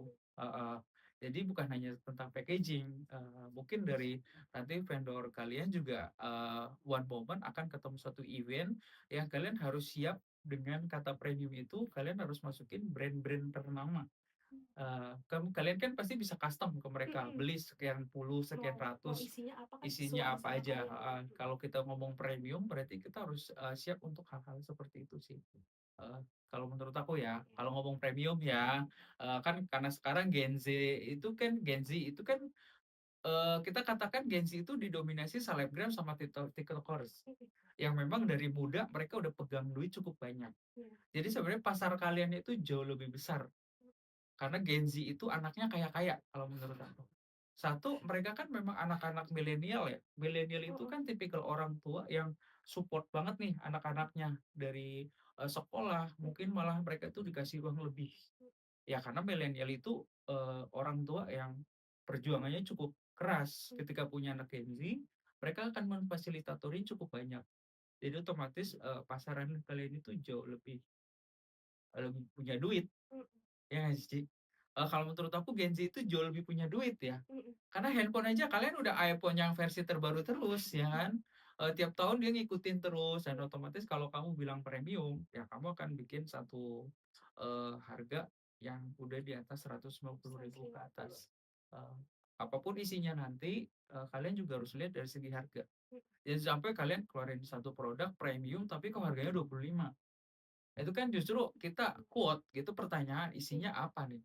heeh. Jadi bukan hanya tentang packaging, mungkin dari nanti vendor kalian juga, one moment akan ketemu suatu event yang kalian harus siap dengan kata premium itu kalian harus masukin brand-brand ternama. Kalian kan pasti bisa custom ke mereka, mhm. beli sekian puluh, sekian Mau mau ratus, isinya apa kan isinya sesuai apa sama aja, kalian ya? heeh. Kalau kita ngomong premium berarti kita harus, siap untuk hal-hal seperti itu sih. Heeh, kalau menurut aku ya, Oke, kalau ngomong premium ya, kan karena sekarang Gen Z itu kan, kita katakan Gen Z itu didominasi selebgram sama tiktokers, mhm, yang memang dari muda mereka udah pegang duit cukup banyak. iya, Jadi sebenarnya pasar kalian itu jauh lebih besar. Karena Gen Z itu anaknya kaya-kaya kalau menurut aku. Satu, mereka kan memang anak-anak milenial ya. Milenial itu heeh, kan tipikal orang tua yang support banget nih anak-anaknya dari, sekolah, mungkin malah mereka tuh dikasih uang lebih. Ya karena milenial itu, orang tua yang perjuangannya cukup keras. Ketika punya anak Gen Z, mereka akan memfasilitatori cukup banyak. Jadi otomatis, pasaran kalian itu jauh lebih punya duit, Mhm. ya nggak sih? Kalau menurut aku Gen Z itu jauh lebih punya duit ya. Mhm. Karena handphone aja kalian udah iPhone yang versi terbaru terus, ya kan? Tiap tahun dia ngikutin terus dan otomatis kalau kamu bilang premium, ya kamu akan bikin satu, harga yang udah di atas 150.000 ke 150. atas. Eee, Apapun isinya nanti, kalian juga harus lihat dari segi harga. Jangan sampai kalian keluarin satu produk premium tapi kok harganya 25. Itu kan justru kita quote gitu pertanyaan, isinya apa nih?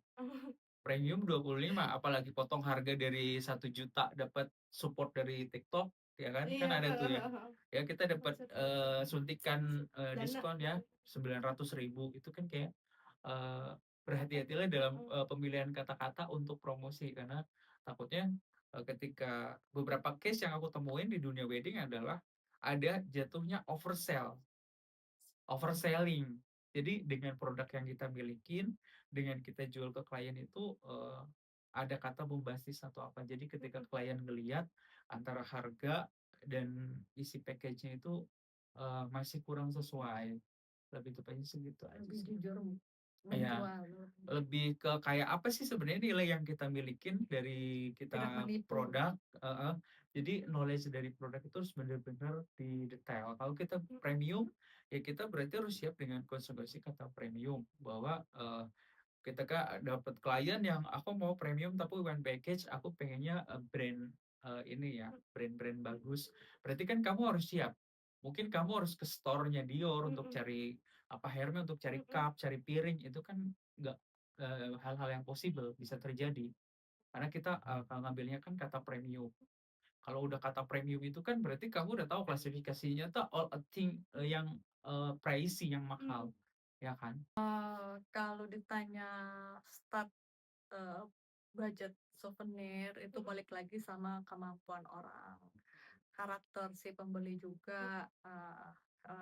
Premium 25, apalagi potong harga dari 1 juta dapat support dari TikTok, ya kan? Kan Iya, ada tuh heeh ya. heeh heeh. Ya kita dapat, Maksudnya suntikan, dana. diskon ya 900.000 itu kan kayak, eee, berhati-hatilah dalam, Heeh. pemilihan kata-kata untuk promosi karena takutnya, ketika beberapa case yang aku temuin di dunia wedding adalah ada jatuhnya overselling. Jadi dengan produk yang kita milikin, dengan kita jual ke klien itu, ada kata bombastis atau apa. Jadi ketika klien ngelihat antara harga dan isi package-nya itu, masih kurang sesuai. Lebih tepatnya segitu aja Lebih sih. jujur Iya. menjual, Lebih ke kayak apa sih sebenarnya nilai yang kita milikin dari tidak kita menipu. produk, heeh. Jadi knowledge dari produk itu harus benar-benar di detail. Kalau kita premium, ya kita berarti harus siap dengan konsekuensi kata premium bahwa, ketika dapat klien yang aku mau premium tapi one package, aku pengennya, brand, ini ya, brand-brand bagus. Berarti kan kamu harus siap. Mungkin kamu harus ke store-nya Dior untuk Mhm. cari apa, Hermes untuk cari Mhm. cup, cari piring, itu kan nggak, hal-hal yang possible, bisa terjadi. Karena kita, kalau ngambilnya kan kata premium. Kalau udah kata premium itu kan berarti kamu udah tahu klasifikasinya tuh all a thing, yang, pricey, yang mahal, Mhm. ya kan? Kalau ditanya start, eee, budget souvenir itu balik lagi sama kemampuan orang, karakter si pembeli juga,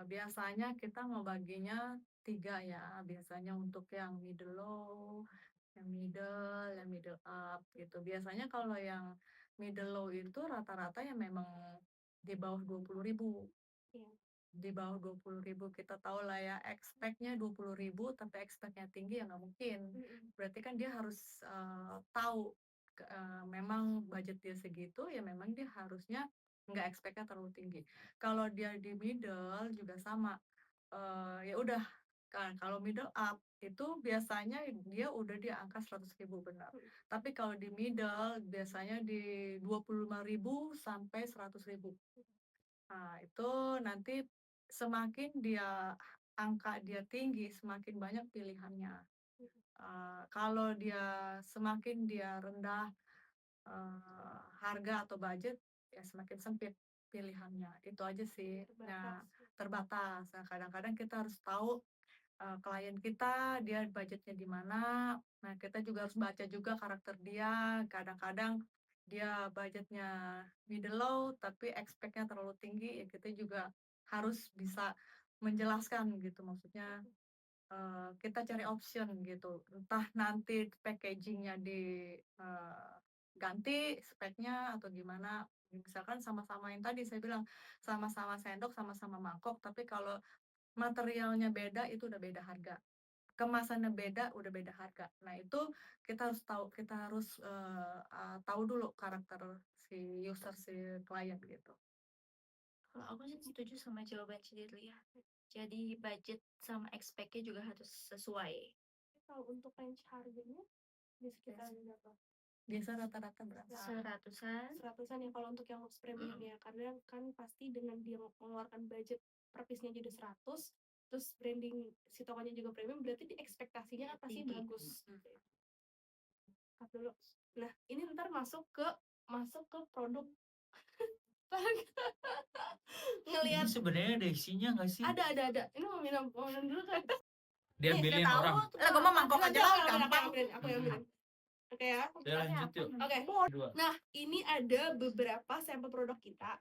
biasanya kita ngebaginya 3 ya, biasanya untuk yang middle low, yang middle up gitu. Biasanya kalau yang middle low itu rata-rata ya memang di bawah 20.000. Iya. Di bawah 20.000 kita tahu lah ya, expect-nya 20.000 tapi expect-nya tinggi ya nggak mungkin. Mhm. Berarti kan dia harus, tahu memang budget dia segitu, ya memang dia harusnya nggak expect-nya terlalu tinggi. Kalau dia di middle juga sama, ya udah kan kalau middle up itu biasanya dia udah di angka 100.000 benar. Mhm. Tapi kalau di middle biasanya di 25.000 sampai 100.000. Nah, itu nanti semakin angka dia tinggi, semakin banyak pilihannya. Kalau semakin dia rendah, harga atau budget, ya semakin sempit pilihannya. Itu aja sih. Nah, Terbatas. terbatas. Nah, kadang-kadang kita harus tahu, klien kita dia budgetnya di mana. Nah, kita juga harus baca juga karakter dia. Kadang-kadang dia budgetnya middle low tapi expect-nya terlalu tinggi, ya kita juga harus bisa menjelaskan gitu. Maksudnya, kita cari option gitu. Entah nanti packaging-nya ganti speknya atau gimana. Misalkan sama-sama yang tadi saya bilang, sama-sama sendok, sama-sama mangkok, tapi kalau materialnya beda itu udah beda harga. Kemasannya beda, udah beda harga. Nah, itu kita harus, tahu dulu karakter si user, si klien gitu. Kalau aku sih setuju sama jawaban Cilia. Jadi budget sama expect-nya juga harus sesuai. Kalau untuk range harganya di sekitar berapa? Biasa rata-rata berapa? Seratusan. Seratusan ya kalau untuk yang premium ya, karena kan pasti dengan dia mengeluarkan budget per piece-nya jadi 100, terus branding si tokonya juga premium, berarti di ekspektasinya kan pasti Tinggi. bagus. Cut dulu. Nah, ini ntar masuk ke produk. Ini Ngelihat sebenarnya ada isinya nggak sih? ada. Ini mau minum dulu kan? Diambilin Nggak tahu orang. tuh Lah, gua mah mangkok Nanti aja lah, aku gampang. aku yang ambilin. Oke ya. Ya lanjut yuk. Oke. Dua. Nah, ini ada beberapa sampel produk kita.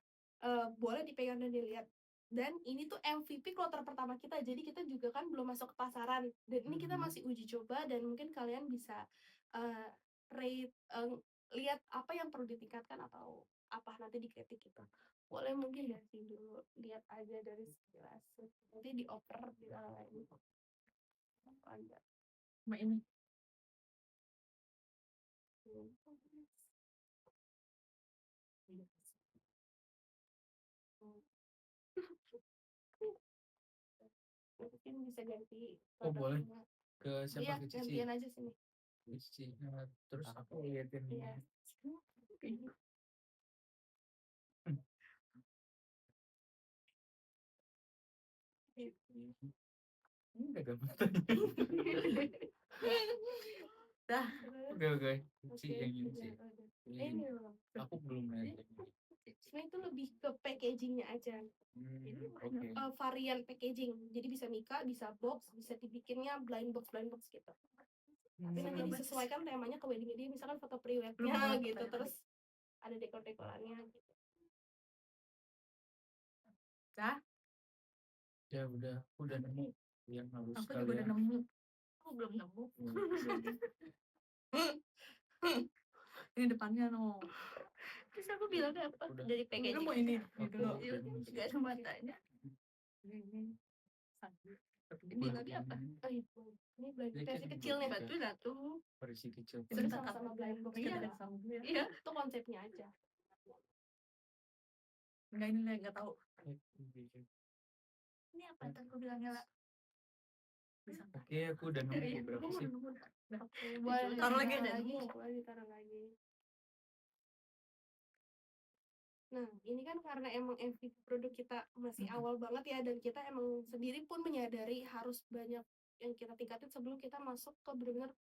Boleh dipegang dan dilihat. Dan ini tuh MVP kloter pertama kita, jadi kita juga kan belum masuk ke pasaran, dan ini kita masih uji coba, dan mungkin kalian bisa, eee, rate, lihat apa yang perlu ditingkatkan atau apa nanti dikritik gitu. Boleh mungkin dari dulu, lihat aja dari sekilas, nanti dioper di lain. Apa enggak? Sama ini. Mungkin bisa ganti Oh boleh, warna. ke siapa? Iya, Ke Cici? gantian aja sini. Ke Cici. Nah, terus aku liatin Iya. ini udah gampang. Dah. Oke, Cici yang ini iya, sih. udah. Ini Ini loh. aku belum lihat. Sebenarnya itu lebih ke packagingnya aja. Oke. Varian packaging. Jadi bisa Mika, bisa box, bisa dibikinnya blind box gitu. Tapi nanti disesuaikan temanya ke wedding dia, misalkan foto pre-wednya gitu, terus ada dekor-dekorannya gitu. Dah. Ya udah nemu yang harus Aku juga udah kalian. nemu. Aku belum nemu. Ini depannya no. Terus aku bilangnya apa? Udah. Dari Ini packaging mau aja. ini Aku dulu. udah nemu sih. Gak ada matanya. Bilangnya apa? Oh itu. Ini blind Ini versi kan kecil nih. bukan. Batu datu. Versi kecil. Terus sama-sama blind box Iya. juga. Iya. Itu konsepnya aja. Enggak ini enggak tahu. Ini apa tuh aku bilangnya lah. Oke, aku udah nemu beberapa sih. Oke, boleh Taruh lagi ditaruh aja. lagi, boleh ditaruh lagi. Nah, ini kan karena emang MVP produk kita masih awal banget ya, dan kita emang sendiri pun menyadari harus banyak yang kita tingkatin sebelum kita masuk ke benar-benar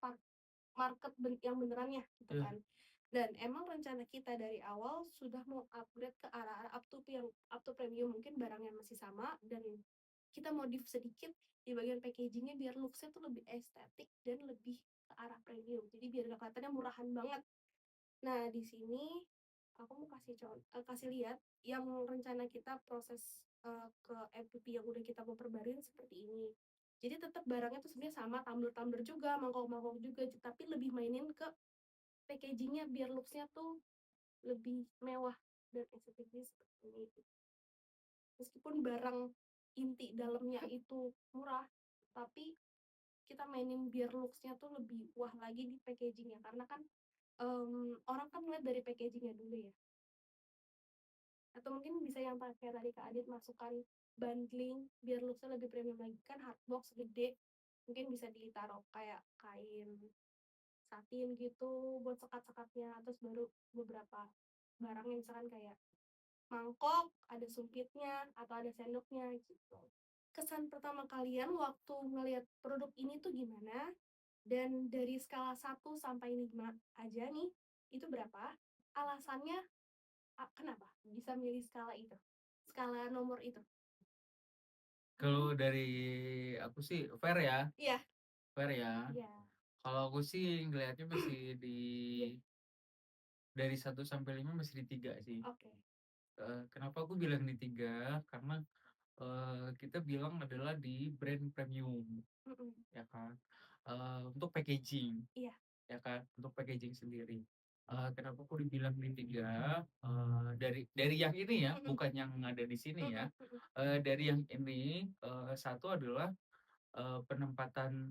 market yang benerannya gitu kan. Dan emang rencana kita dari awal sudah mau upgrade ke arah up to premium, mungkin barangnya masih sama, dan kita modif sedikit di bagian packagingnya biar looksnya tuh lebih estetik dan lebih ke arah premium. Jadi biar gak kelihatannya murahan banget. Nah, di sini aku mau kasih lihat yang rencana kita proses ke MVP yang udah kita mau perbaruin seperti ini. Jadi tetap barangnya tuh sebenarnya sama, tumbler juga, mangkok juga, tapi lebih mainin ke packagingnya biar looksnya tuh lebih mewah dan estetiknya seperti ini. Meskipun barang inti dalamnya itu murah, tapi kita mainin biar looksnya tuh lebih wah lagi di packagingnya, karena kan orang kan ngeliat dari packagingnya dulu ya. Atau mungkin bisa yang pakai tadi Kak Adit masukkan bundling biar looksnya lebih premium lagi, kan hardbox gede, mungkin bisa ditaruh kayak kain satin gitu buat sekat-sekatnya, terus baru beberapa barangnya misalkan kayak mangkok ada sumpitnya atau ada sendoknya gitu. Kesan pertama kalian waktu ngelihat produk ini tuh gimana? Dan dari skala 1 sampai 5 aja nih, itu berapa? Alasannya kenapa bisa milih skala itu? Skala nomor itu? Kalau dari aku sih fair ya. Iya. Fair ya. Iya. Kalau aku sih ngelihatnya masih di dari 1 sampai 5 masih di 3 sih. Oke. Kenapa aku bilang di 3? Karena kita bilang adalah di brand premium, ya kan? Untuk packaging, Iya. ya kan? Untuk packaging sendiri. Kenapa aku dibilang di 3? Dari yang ini ya, bukan yang ada di sini ya. Dari yang ini, satu adalah penempatan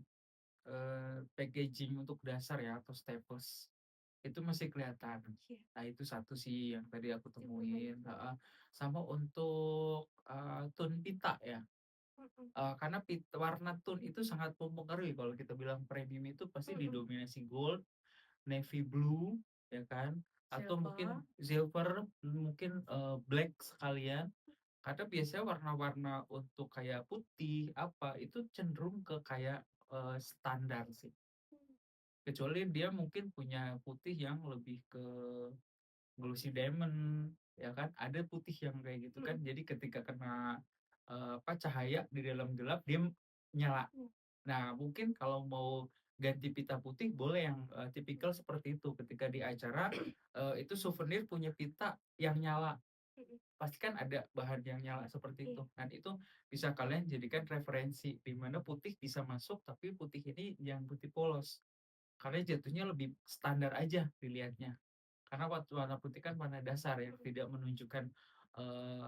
packaging untuk dasar ya atau staples itu masih kelihatan. Nah itu satu sih yang tadi aku temuin. Sama untuk tone pita ya. Karena warna tone itu sangat mempengaruhi. Kalau kita bilang premium itu pasti didominasi gold, navy blue, ya kan? Atau mungkin silver, mungkin black sekalian. Karena biasanya warna-warna untuk kayak putih apa itu cenderung ke kayak standar sih. Kecuali dia mungkin punya putih yang lebih ke glossy diamond, ya kan? Ada putih yang kayak gitu kan. Jadi ketika kena cahaya di dalam gelap dia nyala. Nah, mungkin kalau mau ganti pita putih boleh yang tipikal seperti itu. Ketika di acara itu souvenir punya pita yang nyala. Mhm. pasti kan ada bahan yang nyala seperti Iya. itu. Nah, itu bisa kalian jadikan referensi, di mana putih bisa masuk, tapi putih ini yang putih polos. Karena jatuhnya lebih standar aja dilihatnya. Karena warna putih kan warna dasar yang Mhm. tidak menunjukkan,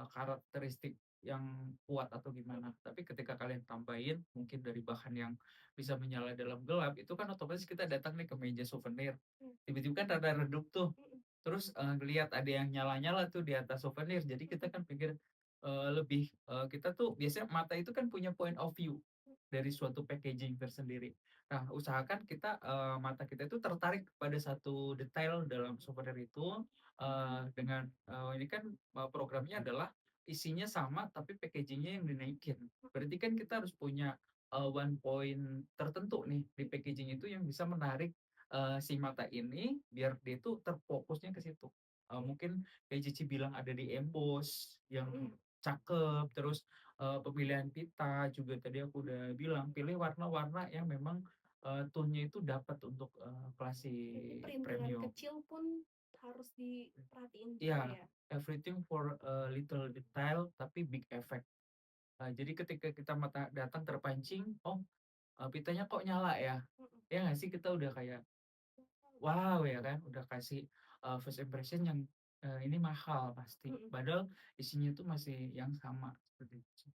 karakteristik yang kuat atau Mhm. gimana. Tapi ketika kalian tambahin mungkin dari bahan yang bisa menyala dalam gelap, itu kan otomatis kita datang nih ke meja souvenir, Mhm. tiba-tiba kan rada redup tuh, Mhm. terus, ngelihat ada yang nyala-nyala tuh di atas souvenir, jadi kita Mhm. kan pikir, lebih, kita tuh biasanya mata itu kan punya point of view dari suatu packaging tersendiri. Nah, usahakan kita, mata kita itu tertarik pada satu detail dalam souvenir itu, dengan, ini kan, programnya adalah isinya sama tapi packaging-nya yang dinaikin. Berarti kan kita harus punya, one point tertentu nih di packaging itu yang bisa menarik, si mata ini biar dia tuh terfokusnya ke situ. Mungkin kayak Cici bilang ada di emboss yang Mhm. cakep, terus, pemilihan pita juga tadi aku udah bilang, pilih warna-warna yang memang, tone-nya itu dapat untuk, Mungkin klasik perintilan premium. kecil pun harus diperhatiin juga Iya, ya? everything for a little detail tapi big effect. Jadi ketika kita mata datang terpancing, "Oh, pitanya kok nyala ya?" Mhm. Ya nggak sih? Kita udah kayak, wow ya kan, udah kasih, first impression yang, ini mahal pasti. Mhm. Padahal isinya tuh masih yang sama, seperti itu.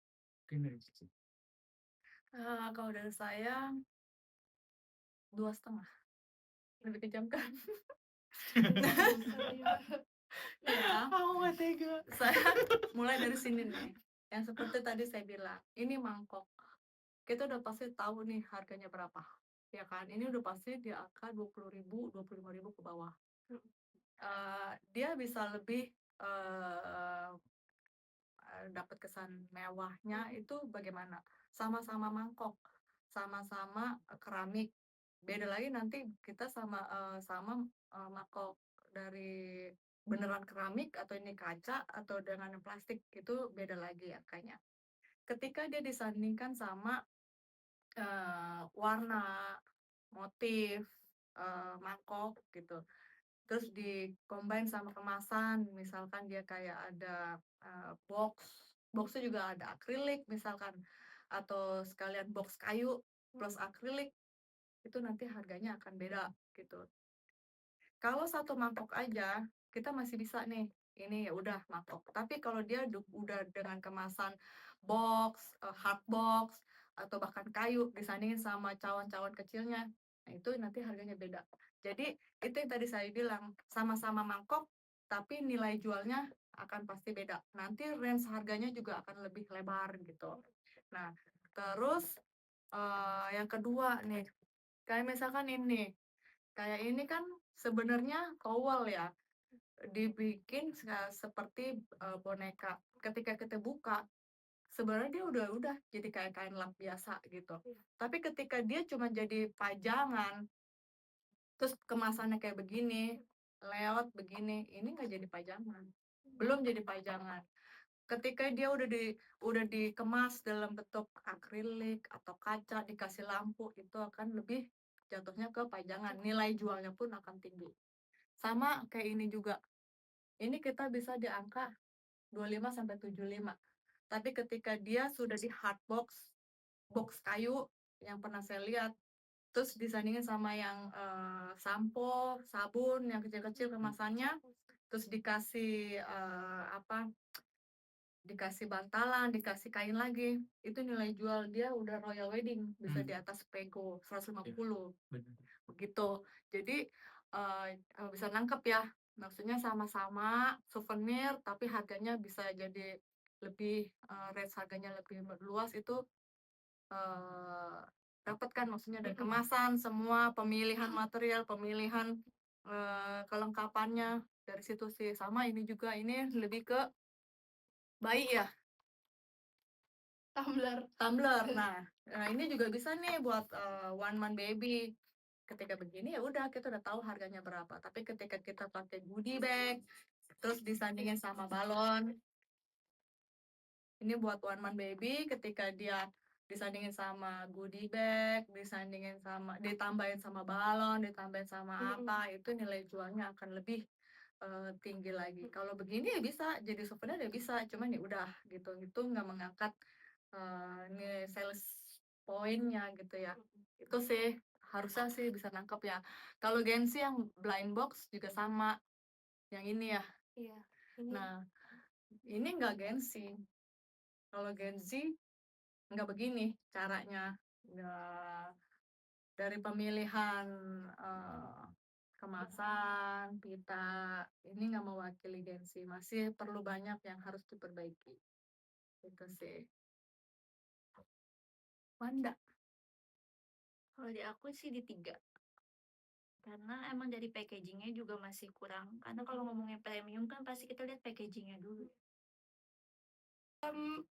Mungkin dari Cici. Kalau dari saya 2,5, lebih kejam kan? Kejam sekali ya. Ya, Aku nggak tega. saya mulai dari sini nih, yang seperti tadi saya bilang, ini mangkok, kita udah pasti tahu nih harganya berapa, ya kan? Ini udah pasti di angka 20.000, 25.000 ke bawah. Mhm. Dia bisa lebih, eee dapat kesan mewahnya Mhm. itu bagaimana? Sama-sama mangkok, sama-sama, keramik. Beda lagi nanti kita mangkok dari beneran keramik atau ini kaca atau dengan yang plastik, itu beda lagi harganya. Ketika dia disandingkan sama, warna, motif, mangkok gitu. Terus di-combine sama kemasan, misalkan dia kayak ada, box-nya juga ada akrilik misalkan, atau sekalian box kayu plus akrilik, itu nanti harganya akan beda, gitu. Kalau satu mangkok aja, kita masih bisa nih, ini ya udah mangkok. Tapi kalau dia udah dengan kemasan box, hard box, atau bahkan kayu disandingin sama cawan-cawan kecilnya, nah itu nanti harganya beda. Jadi itu yang tadi saya bilang, sama-sama mangkok, tapi nilai jualnya akan pasti beda. Nanti range harganya juga akan lebih lebar gitu. Nah, terus, yang kedua nih, kayak misalkan ini, kayak ini kan sebenarnya towel ya, dibikin seperti, boneka. Ketika kita buka, sebenarnya dia udah jadi kayak kain lap biasa gitu. Iya. Tapi ketika dia cuma jadi pajangan, terus kemasannya kayak begini, layout begini, ini nggak jadi pajangan, belum jadi pajangan. Ketika dia udah dikemas dalam bentuk akrilik atau kaca, dikasih lampu, itu akan lebih jatuhnya ke pajangan, nilai jualnya pun akan tinggi. Sama kayak ini juga, ini kita bisa di angka 25 sampai 75. Tapi ketika dia sudah di hard box, box kayu yang pernah saya lihat, terus disandingin sama yang, sampo, sabun yang kecil-kecil kemasannya, terus dikasih, dikasih bantalan, dikasih kain lagi, itu nilai jual dia udah royal wedding, bisa di atas pego 150, Bener. begitu. Jadi, bisa nangkep ya, maksudnya sama-sama souvenir tapi harganya bisa jadi lebih, range harganya lebih luas itu, eee, dapat kan maksudnya dari Mhm. kemasan, semua pemilihan material, pemilihan, kelengkapannya dari situ sih. Sama ini juga, ini lebih ke bayi ya, Tumbler. tumbler. Nah, ini juga bisa nih buat, one month baby. Ketika begini ya udah kita udah tahu harganya berapa. Tapi ketika kita pakai goodie bag, terus disandingin sama balon, ini buat one month baby ketika dia disandingin sama goodie bag, ditambahin sama balon, ditambahin sama Mhm. apa, itu nilai jualnya akan lebih tinggi lagi. Kalau begini ya bisa, jadi souvenir ya bisa, cuman ya udah gitu, itu nggak mengangkat, nilai sales point-nya gitu ya. Itu sih, harusnya sih bisa nangkep ya. Kalau Gengsi yang blind box juga sama, yang ini ya. Iya, ini Nah, ini nggak Gengsi. Kalau Gengsi nggak begini caranya. Nggak dari pemilihan, kemasan, pita, ini nggak mewakili Gengsi, masih perlu banyak yang harus diperbaiki, itu sih. Wanda? Kalau di aku sih di 3. Karena emang dari packagingnya juga masih kurang. Karena kalau ngomongin premium kan pasti kita lihat packagingnya dulu.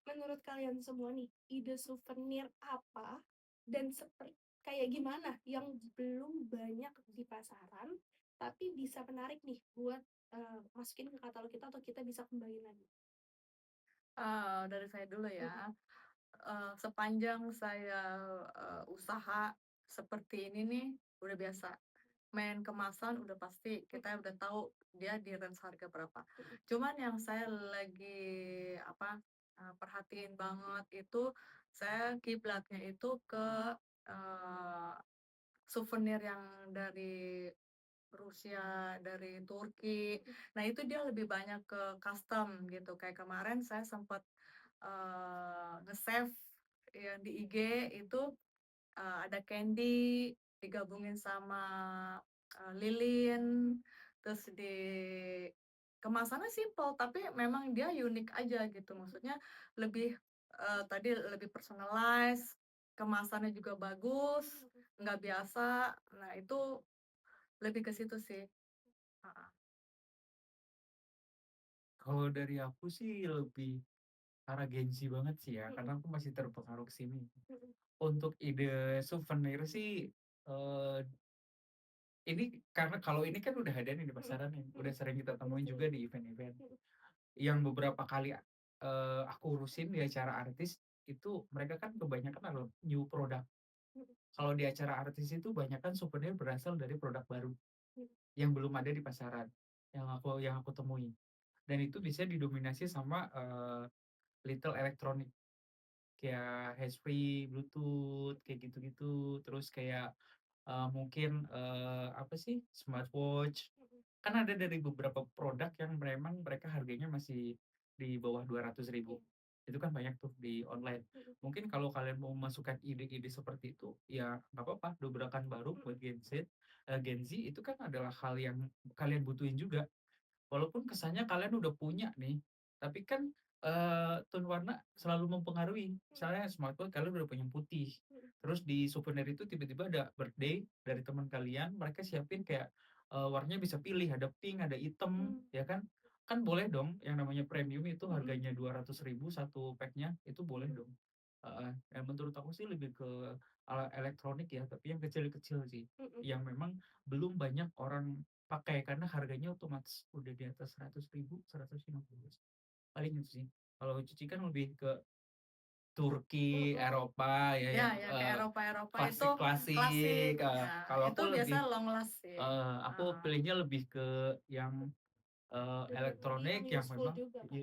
menurut kalian semua nih, ide souvenir apa dan kayak gimana yang belum banyak di pasaran, tapi bisa menarik nih buat masukin ke katalog kita atau kita bisa kembali lagi? Dari saya dulu ya, sepanjang saya, usaha seperti ini nih, udah biasa. Main kemasan udah pasti, kita udah tahu dia di range harga berapa. Cuman yang saya lagi, perhatiin banget itu, saya kiblatnya itu ke, eee, souvenir yang dari Rusia, dari Turki. Nah, itu dia lebih banyak ke custom gitu. Kayak kemarin saya sempat, nge-save yang di IG itu, ada candy digabungin sama, lilin, terus kemasannya simple, tapi memang dia unik aja gitu. Maksudnya lebih, tadi lebih personalize, kemasannya juga bagus, nggak biasa. Nah, itu lebih ke situ sih. Heeh. Kalau dari aku sih lebih arah gengsi banget sih ya, karena aku masih terpengaruh ke sini. Untuk ide souvenir sih, eee, ini karena kalau ini kan udah ada nih di pasaran nih, udah sering kita temuin juga di event-event. Yang beberapa kali, aku urusin di acara artis, itu mereka kan kebanyakan adalah new product. Kalau di acara artis itu banyakan souvenir berasal dari produk baru, yang belum ada di pasaran, yang aku temui. Dan itu bisa didominasi sama, little electronic, kayak handsfree, bluetooth, kayak gitu-gitu. Terus kayak, mungkin, apa sih, smartwatch. Kan ada dari beberapa produk yang memang mereka harganya masih di bawah 200.000. Itu kan banyak tuh di online. Mungkin kalau kalian mau memasukkan ide-ide seperti itu, ya nggak apa-apa, dobrakan baru buat Gen Z itu kan adalah hal yang kalian butuhin juga. Walaupun kesannya kalian udah punya nih, tapi kan, tone warna selalu mempengaruhi. Misalnya smartwatch kalian udah punya yang putih, terus di souvenir itu tiba-tiba ada birthday dari teman kalian, mereka siapin kayak, warnanya bisa pilih, ada pink, ada hitam, ya kan. Kan boleh dong, yang namanya premium itu harganya 200.000 satu pack-nya, itu boleh dong. Heeh, menurut aku sih lebih ke alat elektronik ya, tapi yang kecil-kecil sih, yang memang belum banyak orang pakai karena harganya otomatis udah di atas 100.000, 150 paling itu sih. Kalau cuci kan lebih ke Turki, Eropa ya Ya yang, ya, ke Eropa-Eropa itu klasik. klasik-klasik, Ya, kalau itu aku lebih, biasanya long last sih. aku Heeh. pilihnya lebih ke yang, Yang elektronik yang useful memang juga kan?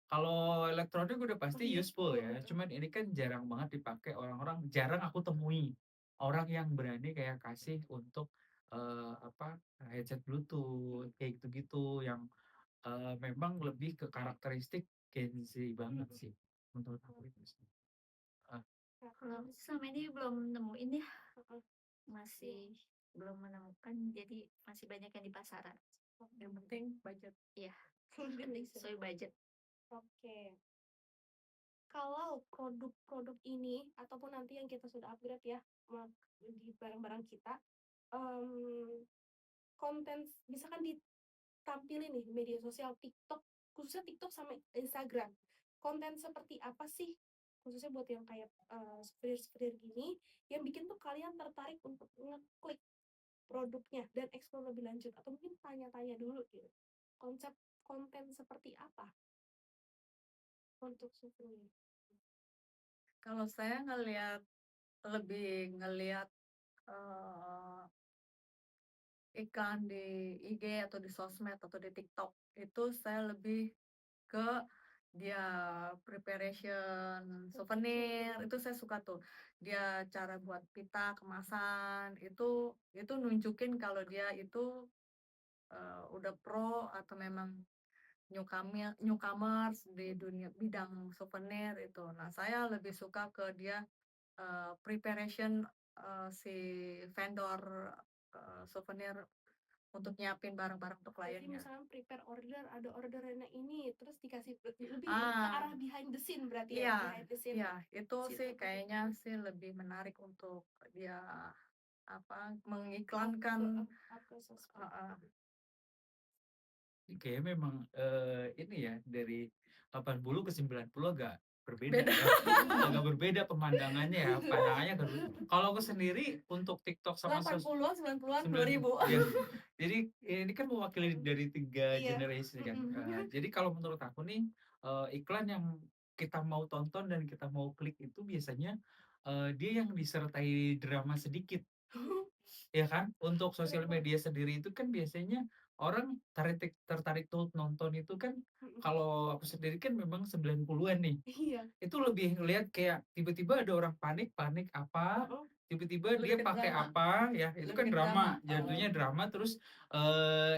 kalau elektronik udah pasti Lebih useful useful, ya, betul. cuman ini kan jarang banget dipakai orang-orang, jarang aku temui orang yang berani kayak kasih untuk, headset bluetooth kayak gitu-gitu yang, memang lebih ke karakteristik Gen Z banget sih, menurut aku itu sih. Heeh. Kalau aku sih selama ini belum nemuin ya, Heeh. masih belum menemukan, jadi masih banyak yang di pasaran. Yang penting budget. Iya, Penting sesuai budget. Oke. Kalau produk-produk ini ataupun nanti yang kita sudah upgrade ya, di barang-barang kita, mmm, konten misalkan ditampilin nih di media sosial TikTok, khususnya TikTok sama Instagram. Konten seperti apa sih, khususnya buat yang kayak, souvenir-souvenir gini, yang bikin tuh kalian tertarik untuk ngeklik produknya dan explore lebih lanjut atau mungkin tanya-tanya dulu gitu, konsep konten seperti apa untuk souvenir? Kalau saya lebih ngelihat, eee, iklan di IG atau di sosmed atau di TikTok, itu saya lebih ke dia preparation souvenir, itu saya suka tuh. Dia cara buat pita, kemasan, itu nunjukin kalau dia itu, udah pro atau memang newcomers di dunia bidang souvenir itu. Nah, saya lebih suka ke dia, preparation, si vendor, souvenir untuk nyiapin barang-barang untuk Berarti kliennya. misalkan prepare order, ada orderannya ini, terus dikasih lebih ke Ah, arah behind the scene berarti ya, iya behind the scene iya, itu si sih toko kayaknya itu. sih lebih menarik untuk dia, apa, Up mengiklankan up ke sosmed. heeh. Kayaknya memang ini ya dari 80 ke 90 agak berbeda Beda. ya. Agak berbeda pemandangannya ya, pandangannya agak berbeda. Kalau aku sendiri untuk TikTok sama 80-an, 90-an, 90 2000. ya. Jadi ini kan mewakili dari 3 Iya. generasi kan. Mhm. Jadi kalau menurut aku nih iklan yang kita mau tonton dan kita mau klik itu biasanya dia yang disertai drama sedikit. Ya kan? Untuk sosial Kenapa? media sendiri itu kan biasanya orang tertarik tuh nonton itu kan Mhm. kalau aku sendiri kan memang 90-an nih. Iya. Itu lebih ngelihat kayak tiba-tiba ada orang panik apa, Heeh. tiba-tiba dia Lebih ke pakai drama apa ya, itu lebih kan ke drama, drama, jatuhnya drama terus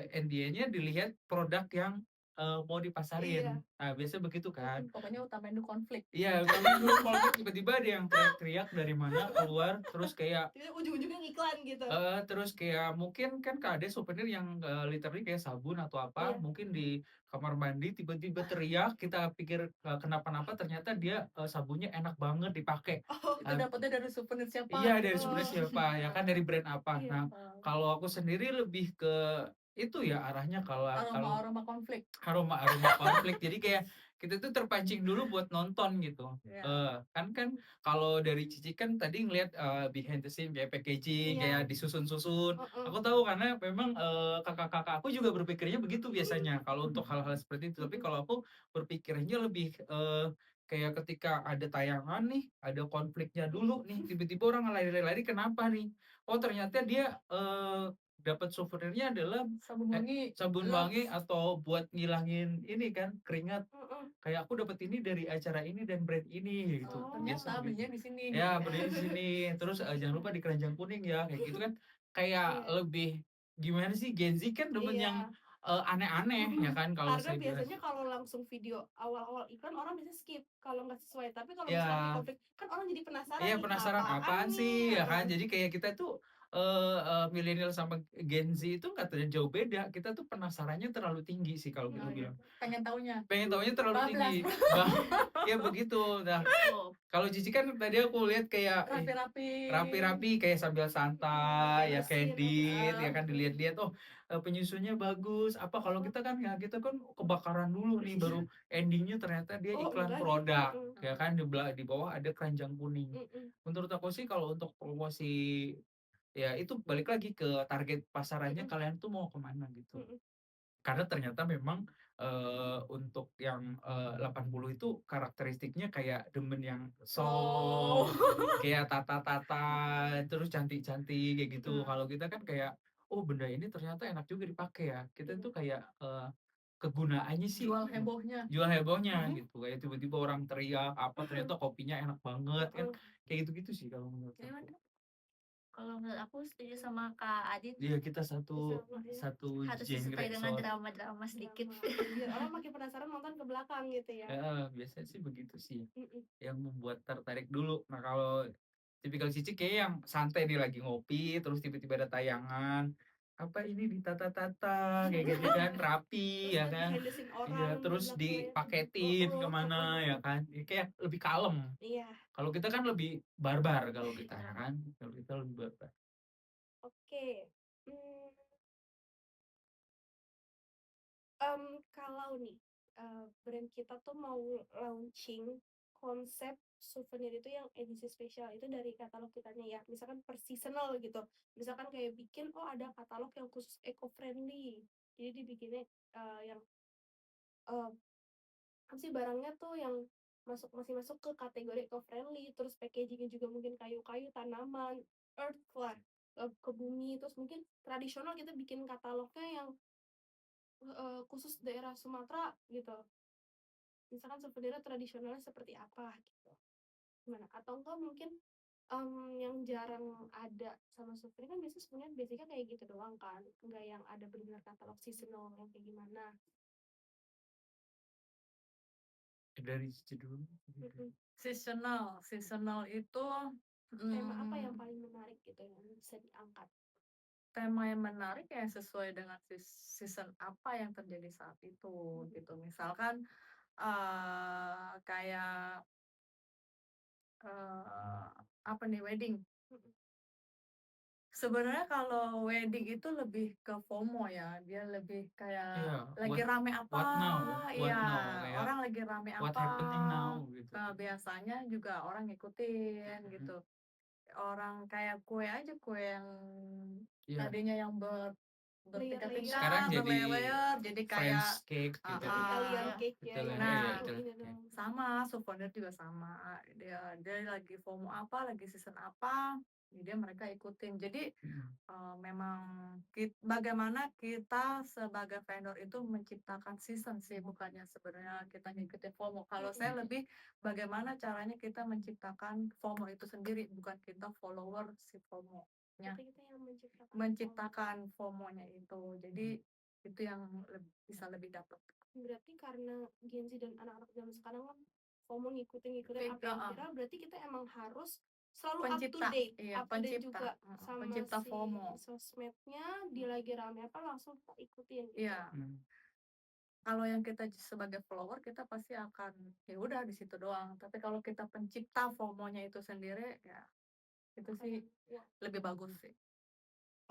NDA-nya dilihat produk yang mau dipasarin. Iya. Nah, biasanya begitu kan. pokoknya utamain dulu konflik. Iya, utamain dulu konflik tiba-tiba ada yang teriak-teriak dari mana keluar terus kayak Jadi ujung-ujungnya iklan gitu. terus kayak mungkin kan ada souvenir yang literally kayak sabun atau apa, Iya. mungkin di kamar mandi tiba-tiba teriak, kita pikir kenapa-napa ternyata dia sabunnya enak banget dipakai. Oh. Itu dapetnya dari souvenir siapa Iya dari gitu. sebenarnya Oh. siapa ya kan dari brand apa. Iya. Nah kalau aku sendiri lebih ke itu ya arahnya kalau kalau Aroma-aroma konflik. aroma konflik jadi kayak kita tuh terpancing dulu buat nonton gitu. Ya. Kan kalau dari Cici kan tadi ngelihat behind the scene kayak packaging Iya. kayak disusun-susun. Heeh. Aku tahu karena memang kakak-kakak aku juga berpikirnya begitu biasanya kalau untuk hal-hal seperti itu. Tapi kalau aku berpikirnya lebih kayak ketika ada tayangan nih, ada konfliknya dulu nih, tiba-tiba orang lari-lari kenapa nih? Oh ternyata dia dapat souvenirnya adalah Sabun wangi sabun Lux. wangi atau buat ngilangin ini kan keringat. Heeh. Kayak aku dapat ini dari acara ini dan brand ini gitu. Oh. Biasa Ternyata begitu. belinya di sini gitu Ya, ya. beli di sini. Terus jangan lupa di keranjang kuning ya. Kayak gitu kan kayak Iya. lebih gimana sih Gen Z kan demen yang Iya. aneh-aneh ya kan kalau Karena saya bilang. biasanya kalau langsung video awal-awal iklan orang bisa skip kalau nggak sesuai. Tapi kalau misalkan di Ya, konflik kan orang jadi penasaran iya nih penasaran apaan apaan nih. sih ya kan. Jadi kayak kita tuh milenial sama Gen Z itu nggak terlalu jauh beda. Kita tuh penasarannya terlalu tinggi sih kalau Oh, kita iya. bilang. Pengen taunya. Pengen taunya terlalu Bablas. tinggi. Ya begitu. Nah, Oh, kalau Cici kan tadi aku lihat kayak Rapi-rapi. rapi-rapi kayak sambil santai ya kayak Beresin edit ya Ah, kan dilihat-lihat oh penyusunnya bagus apa kalau kita kan ya kita kan kebakaran dulu nih baru endingnya ternyata dia Oh iklan enggak nih. produk ya ah. kan di bawah ada keranjang kuning. Menurut aku sih kalau untuk promosi ya itu balik lagi ke target pasarannya kalian tuh mau kemana gitu. Karena ternyata memang untuk yang 80 itu karakteristiknya kayak demen yang Oh. soft, kayak tata-tata, terus cantik-cantik kayak gitu. Kalau kita kan kayak, oh benda ini ternyata enak juga dipakai ya. Kita tuh kayak kegunaannya sih Jual hebohnya. jual hebohnya gitu. Kayak tiba-tiba orang teriak apa ternyata kopinya enak banget kan. Kayak gitu-gitu sih kalau menurut gimana? aku. Kalau menurut aku setuju sama Kak Adit, Dia kita satu Sama, ya. satu harus genre disertai dengan soal. drama-drama sedikit. Biar orang makin penasaran nonton ke belakang gitu ya. Biasanya sih begitu sih Mm-mm. yang membuat tertarik dulu. Nah kalau tipikal Cici kayak yang santai nih lagi ngopi terus tiba-tiba ada tayangan apa ini ditata-tata kayak gitu kan Terus rapi ya lihat kan. behind the scene orang Iya di terus belakangnya. dipaketin kemana ya kan. Ya, kayak lebih kalem. Iya. Kalau kita kan lebih barbar kalau kita ya kan. Kalau kita lebih barbar. Oke. Hmm, kalau nih brand kita tuh mau launching konsep souvenir itu yang edisi spesial itu dari katalog kitanya ya, misalkan per seasonal gitu, misalkan kayak bikin oh ada katalog yang khusus eco friendly, jadi dibikinnya yang eh, apa sih barangnya tuh yang masih masuk ke kategori eco friendly, terus packagingnya juga mungkin kayu-kayu tanaman earth lah, ke bumi, terus mungkin tradisional kita bikin katalognya yang, khusus daerah Sumatera gitu. Misalkan souvenirnya tradisionalnya seperti apa gitu, gimana? Atau enggak mungkin, yang jarang ada sama souvenir kan biasanya sebenarnya basicnya kayak gitu doang kan, nggak yang ada bener-bener katalog seasonal yang kayak gimana. Dari situ dulu gitu. Mhm. Seasonal itu, Tema apa yang mmm, paling menarik gitu yang bisa diangkat? tema yang menarik ya sesuai dengan season apa yang terjadi saat itu, Mhm. gitu. Misalkan, kayak, eee, apa nih, wedding. Mhm. Sebenarnya kalau wedding itu lebih ke FOMO ya, dia lebih Iya, kayak lagi what rame apa, what now what iya, now, kayak orang lagi rame what apa, happening now gitu. biasanya juga orang ngikutin Mhm. gitu. Orang kayak kue aja, kue yang Iya, tadinya yang Layer-layer sekarang bertingkat-tingkat, jadi berlayer-layer, jadi French kayak cake gitu atau kan. Italian Iya. cake ya Itulah yang ya, nah, itu ini cake. dong. sama, souvenir juga sama. Dia dia lagi FOMO apa, lagi season apa, jadi mereka ikutin. Jadi, Mhm. memang bagaimana kita sebagai vendor itu menciptakan season sih, bukannya sebenarnya kita ngikutin FOMO. Kalau saya Mhm. lebih bagaimana caranya kita menciptakan FOMO itu sendiri, bukan kita follower si FOMO-nya. Berarti kita yang menciptakan FOMO. Menciptakan FOMO-nya itu. Jadi itu yang bisa lebih dapat. Berarti karena Gen Z dan anak-anak zaman sekarang kan FOMO ngikutin apa yang Heeh, viral, berarti kita emang harus selalu pencipta, iya up to date juga heeh, sama pencipta si FOMO. sosmednya, di lagi rame apa langsung kita ikutin gitu. Iya, Mhm. kalau yang kita sebagai follower kita pasti akan ya udah di situ doang. Tapi kalau kita pencipta FOMO-nya itu sendiri ya itu Apa sih yang wah, lebih bagus sih.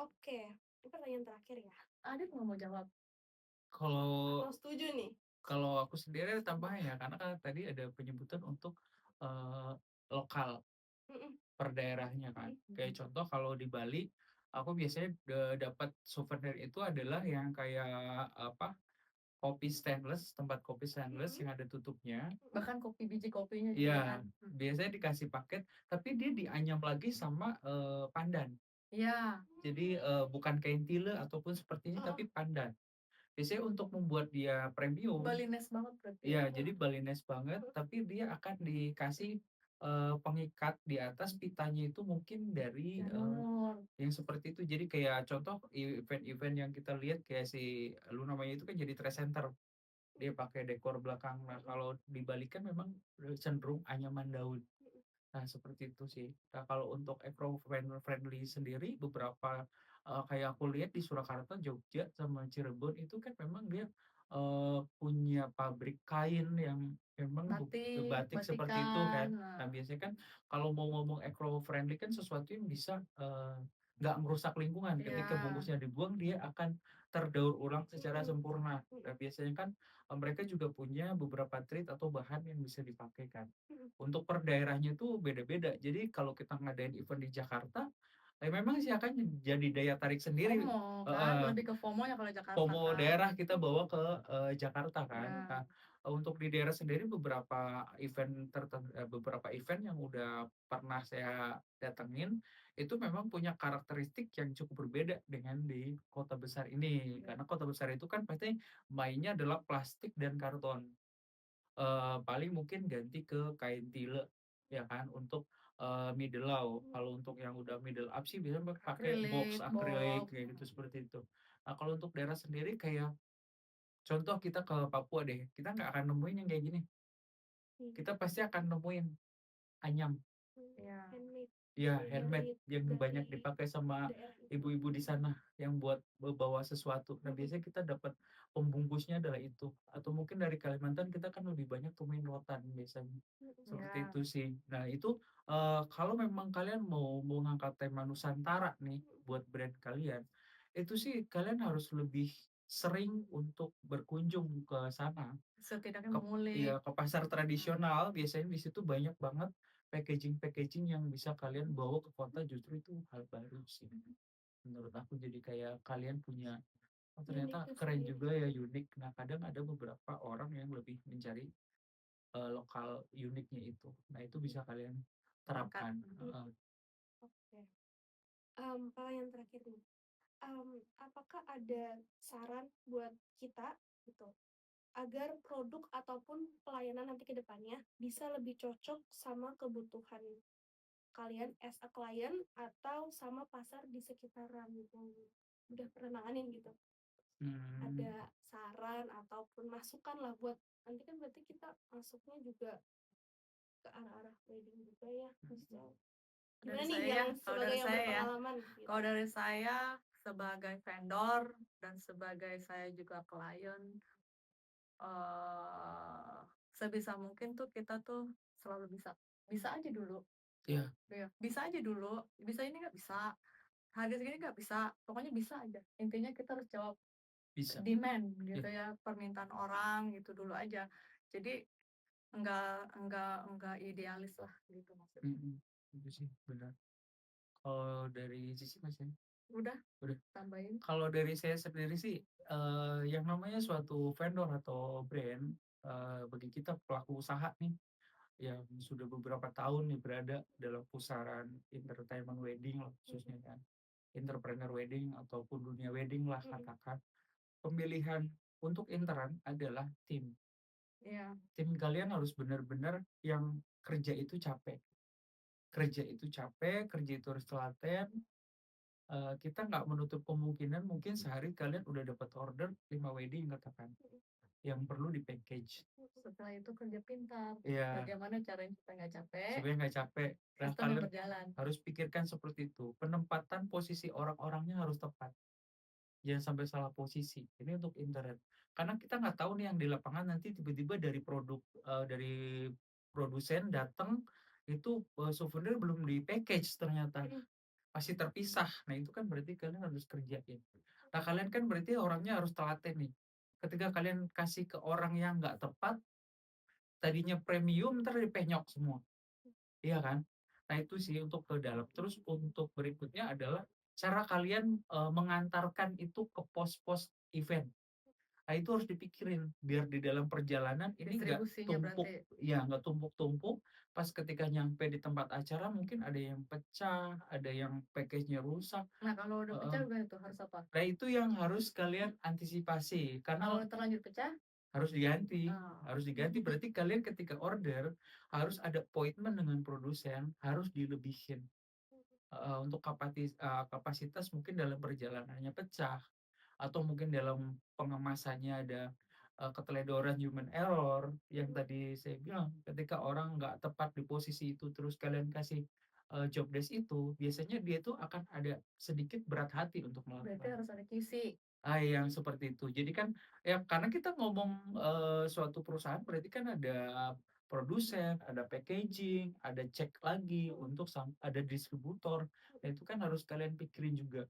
oke. Ini pertanyaan terakhir ya. Adit nggak mau jawab? Kalau Atau setuju nih? kalau aku sendiri ada tambahan ya, karena kan tadi ada penyebutan untuk lokal Mhm. per daerahnya kan. Kayak contoh kalau di Bali, aku biasanya dapat souvenir itu adalah yang kayak apa, kopi stainless, tempat kopi stainless Mhm. yang ada tutupnya. Mhm. Bahkan biji kopinya juga Iya, kan. biasanya dikasih paket, tapi dia dianyam lagi sama pandan. Iya, Jadi bukan kain tile ataupun sepertinya, Heeh. tapi pandan. Biasanya untuk membuat dia premium, Balinese banget berarti ya. ya jadi Balinese banget, tapi dia akan dikasih pengikat di atas pitanya itu mungkin dari Janur. yang seperti itu. Jadi kayak contoh event-event yang kita lihat kayak si lu namanya itu kan jadi trade center. Dia pakai dekor belakang. Nah, kalau dibalikan memang cenderung anyaman daun. Nah, seperti itu sih. Nah, kalau untuk eco friendly sendiri beberapa kayak aku lihat di Surakarta, Jogja sama Cirebon itu kan memang dia punya pabrik kain yang memang Batik, batik seperti itu batikan. kan. Nah, biasanya kan kalau mau ngomong eco friendly kan sesuatu yang bisa nggak merusak lingkungan. Ketika Iya, bungkusnya dibuang dia akan terdaur ulang secara Mhm. sempurna. Mhm. Nah, biasanya kan mereka juga punya beberapa treat atau bahan yang bisa dipakai kan. Mhm. Untuk per daerahnya tuh beda-beda. Jadi kalau kita ngadain event di Jakarta, memang sih akan jadi daya tarik sendiri. FOMO kan, Heeh, lebih ke FOMO-nya kalau Jakarta FOMO kan. daerah kita bawa ke Jakarta kan. Iya. Nah, untuk di daerah sendiri beberapa event yang udah pernah saya datengin itu memang punya karakteristik yang cukup berbeda dengan di kota besar ini. Karena kota besar itu kan pasti mainnya adalah plastik dan karton. Paling mungkin ganti ke kain tile ya kan untuk middle low. Kalau untuk yang udah middle up sih biasanya pakai box Akrilik, akrilik box. kayak gitu seperti itu. Nah, kalau untuk daerah sendiri kayak contoh kita ke Papua deh, kita nggak akan nemuin yang kayak gini. Mhm. Kita pasti akan nemuin anyam. Iya. Handmade Ya, yang handmade yang dari banyak dipakai sama daerah itu. ibu-ibu di sana yang buat bawa sesuatu. Nah, Mhm. biasanya kita dapat pembungkusnya adalah itu. Atau mungkin dari Kalimantan kita kan lebih banyak temuin rotan biasanya. Mhm. Seperti Iya. itu sih. Nah, itu kalau memang kalian mau ngangkat tema Nusantara nih buat brand kalian, itu sih kalian harus lebih sering untuk berkunjung ke sana. Setidaknya Ke mengulik. iya, ke pasar tradisional biasanya di situ banyak banget packaging-packaging yang bisa kalian bawa ke kota, justru itu hal baru sih. Menurut aku jadi kayak kalian punya, oh ternyata Uniknya keren sendiri. juga ya, unik. Nah, kadang ada beberapa orang yang lebih mencari lokal uniknya itu. Nah, itu bisa kalian Angkat. terapkan. Mhm. Oke. Pertanyaan terakhir nih, apakah ada saran buat kita gitu, agar produk ataupun pelayanan nanti ke depannya bisa lebih cocok sama kebutuhan kalian as a client atau sama pasar di sekitaran yang udah pernah nanganin gitu? Mmm, Ada saran ataupun masukan lah buat nanti kan berarti kita masuknya juga ke arah-arah wedding juga ya, maksudnya Dari gimana nih saya yang ya, kalau sebagai dari yang saya ya, berpengalaman gitu? kalau dari saya sebagai vendor dan sebagai saya juga klien, eee, sebisa mungkin tuh kita tuh selalu bisa bisa aja dulu, iya, ya bisa aja dulu, bisa ini nggak bisa, harga segini nggak bisa, pokoknya bisa aja. Intinya kita harus jawab bisa. demand Iya, gitu ya, permintaan orang gitu dulu aja. Jadi enggak idealis lah gitu maksudnya. mhm, itu sih benar. Kalau dari sisi Mas ya? Udah, Udah. tambahin. Kalau dari saya sendiri sih, yang namanya suatu vendor atau brand, bagi kita pelaku usaha nih, yang sudah beberapa tahun nih berada dalam pusaran entertainment wedding lah Mhm, khususnya kan, entrepreneur wedding ataupun dunia wedding lah mhm, katakan. Pemilihan untuk intern adalah tim. Iya, Tim kalian harus benar-benar yang kerja itu capek. Kerja itu capek, kerja itu harus telaten, kita nggak menutup kemungkinan mungkin sehari kalian udah dapat order 5 wedding katakan, mhm, yang perlu di-package. mhm, setelah itu kerja pintar. Iya, Bagaimana caranya supaya nggak capek, supaya nggak capek. Nah, sistem yang kalian berjalan. harus pikirkan seperti itu. Penempatan posisi orang-orangnya harus tepat. Jangan sampai salah posisi. Ini untuk intern. Karena kita nggak tahu nih yang di lapangan nanti tiba-tiba dari produk dari produsen datang itu souvenir belum di-package ternyata. mhm, Masih terpisah. Nah, itu kan berarti kalian harus kerjain. Nah, kalian kan berarti orangnya harus telaten nih. Ketika kalian kasih ke orang yang nggak tepat, tadinya premium ntar dipenyok semua. Iya kan? Nah, itu sih untuk ke dalam. Terus untuk berikutnya adalah cara kalian mengantarkan itu ke pos-pos event. Nah, itu harus dipikirin biar di dalam perjalanan ini nggak Distribusinya tumpuk, berarti. ya nggak tumpuk-tumpuk. Pas ketika nyampe di tempat acara mungkin ada yang pecah, ada yang package-nya rusak. Nah, kalau udah Heeh. pecah gimana tuh? Harus apa? Nah, itu yang harus kalian antisipasi Kalau karena terlanjur pecah, harus diganti. oh, Harus diganti berarti kalian ketika order harus ada appointment dengan produsen, harus dilebihin. Untuk kapasitas mungkin dalam perjalanannya pecah atau mungkin dalam pengemasannya ada keteledoran human error yang tadi saya bilang ketika orang nggak tepat di posisi itu terus kalian kasih job desk itu biasanya dia tuh akan ada sedikit berat hati untuk berarti melakukan. harus ada QC. Yang seperti itu. Jadi kan ya karena kita ngomong, suatu perusahaan berarti kan ada produsen, ada packaging, ada cek lagi untuk ada distributor. Nah, itu kan harus kalian pikirin juga,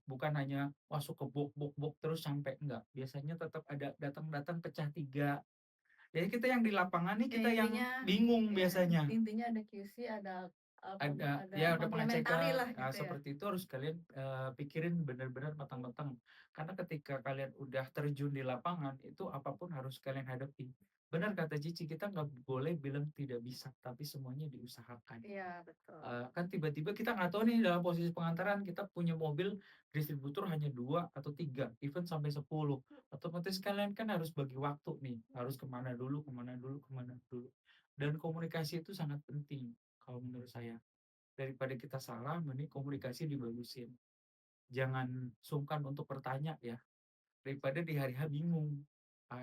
bukan hanya masuk ke box terus sampai enggak. Biasanya tetap ada datang-datang pecah 3. Jadi kita yang di lapangan nih Ya kita yang intinya, bingung ya biasanya. intinya ada QC, ada ada Ya udah komplementari pengecekan, lah nah gitu ya. seperti itu harus kalian, pikirin benar-benar matang-matang. Karena ketika kalian udah terjun di lapangan, itu apapun harus kalian hadapi. Benar kata Cici, kita nggak boleh bilang tidak bisa, tapi semuanya diusahakan. Iya, betul. Kan tiba-tiba kita nggak tahu nih dalam posisi pengantaran, kita punya mobil distributor hanya 2 atau 3 even sampai 10. Otomatis kalian kan harus bagi waktu nih, harus kemana dulu, kemana dulu, kemana dulu. Dan komunikasi itu sangat penting kalau menurut saya. Daripada kita salah, mending komunikasi dibagusin. Jangan sungkan untuk bertanya ya, daripada di hari H bingung.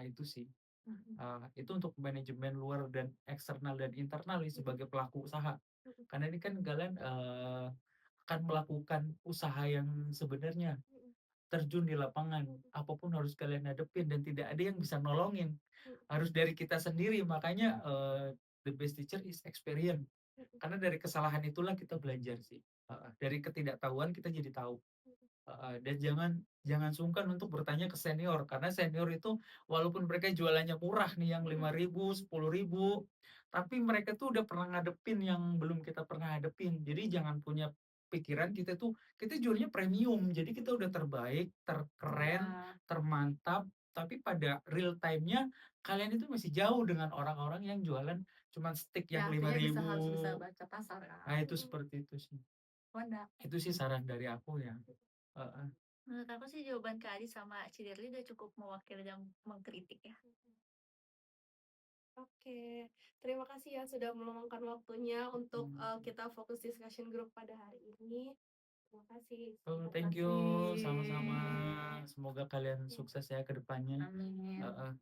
Itu sih. Mhm. Itu untuk manajemen luar dan eksternal dan internal nih mhm, sebagai pelaku usaha. mhm, Karena ini kan kalian, akan melakukan usaha yang sebenarnya, mhm, terjun di lapangan, mhm, apapun harus kalian hadapin dan tidak ada yang bisa nolongin. mhm, Harus dari kita sendiri, makanya, the best teacher is experience. mhm, Karena dari kesalahan itulah kita belajar sih, dari ketidaktahuan kita jadi tahu. mhm, Dan jangan jangan sungkan untuk bertanya ke senior, karena senior itu walaupun mereka jualannya murah nih yang mhm, 5.000 10.000 tapi mereka tuh udah pernah ngadepin yang belum kita pernah hadepin. Jadi jangan punya pikiran kita jualnya premium, jadi kita udah terbaik, terkeren, Iya, termantap, tapi pada real time-nya kalian itu masih jauh dengan orang-orang yang jualan cuman stick ya yang lima artinya harus bisa ribu baca pasar kan. Nah, itu mhm. seperti itu sih. Wanda. Itu sih saran dari aku ya. Heeh. Menurut aku sih jawaban Kak Adi sama Ciderli udah cukup mewakili dan mengkritik ya. Oke, terima kasih ya sudah meluangkan waktunya untuk kita fokus discussion group pada hari ini. Terima kasih. Oh, Terima thank you, kasih. sama-sama. Semoga kalian sukses ya ke depannya. Amin. Heeh.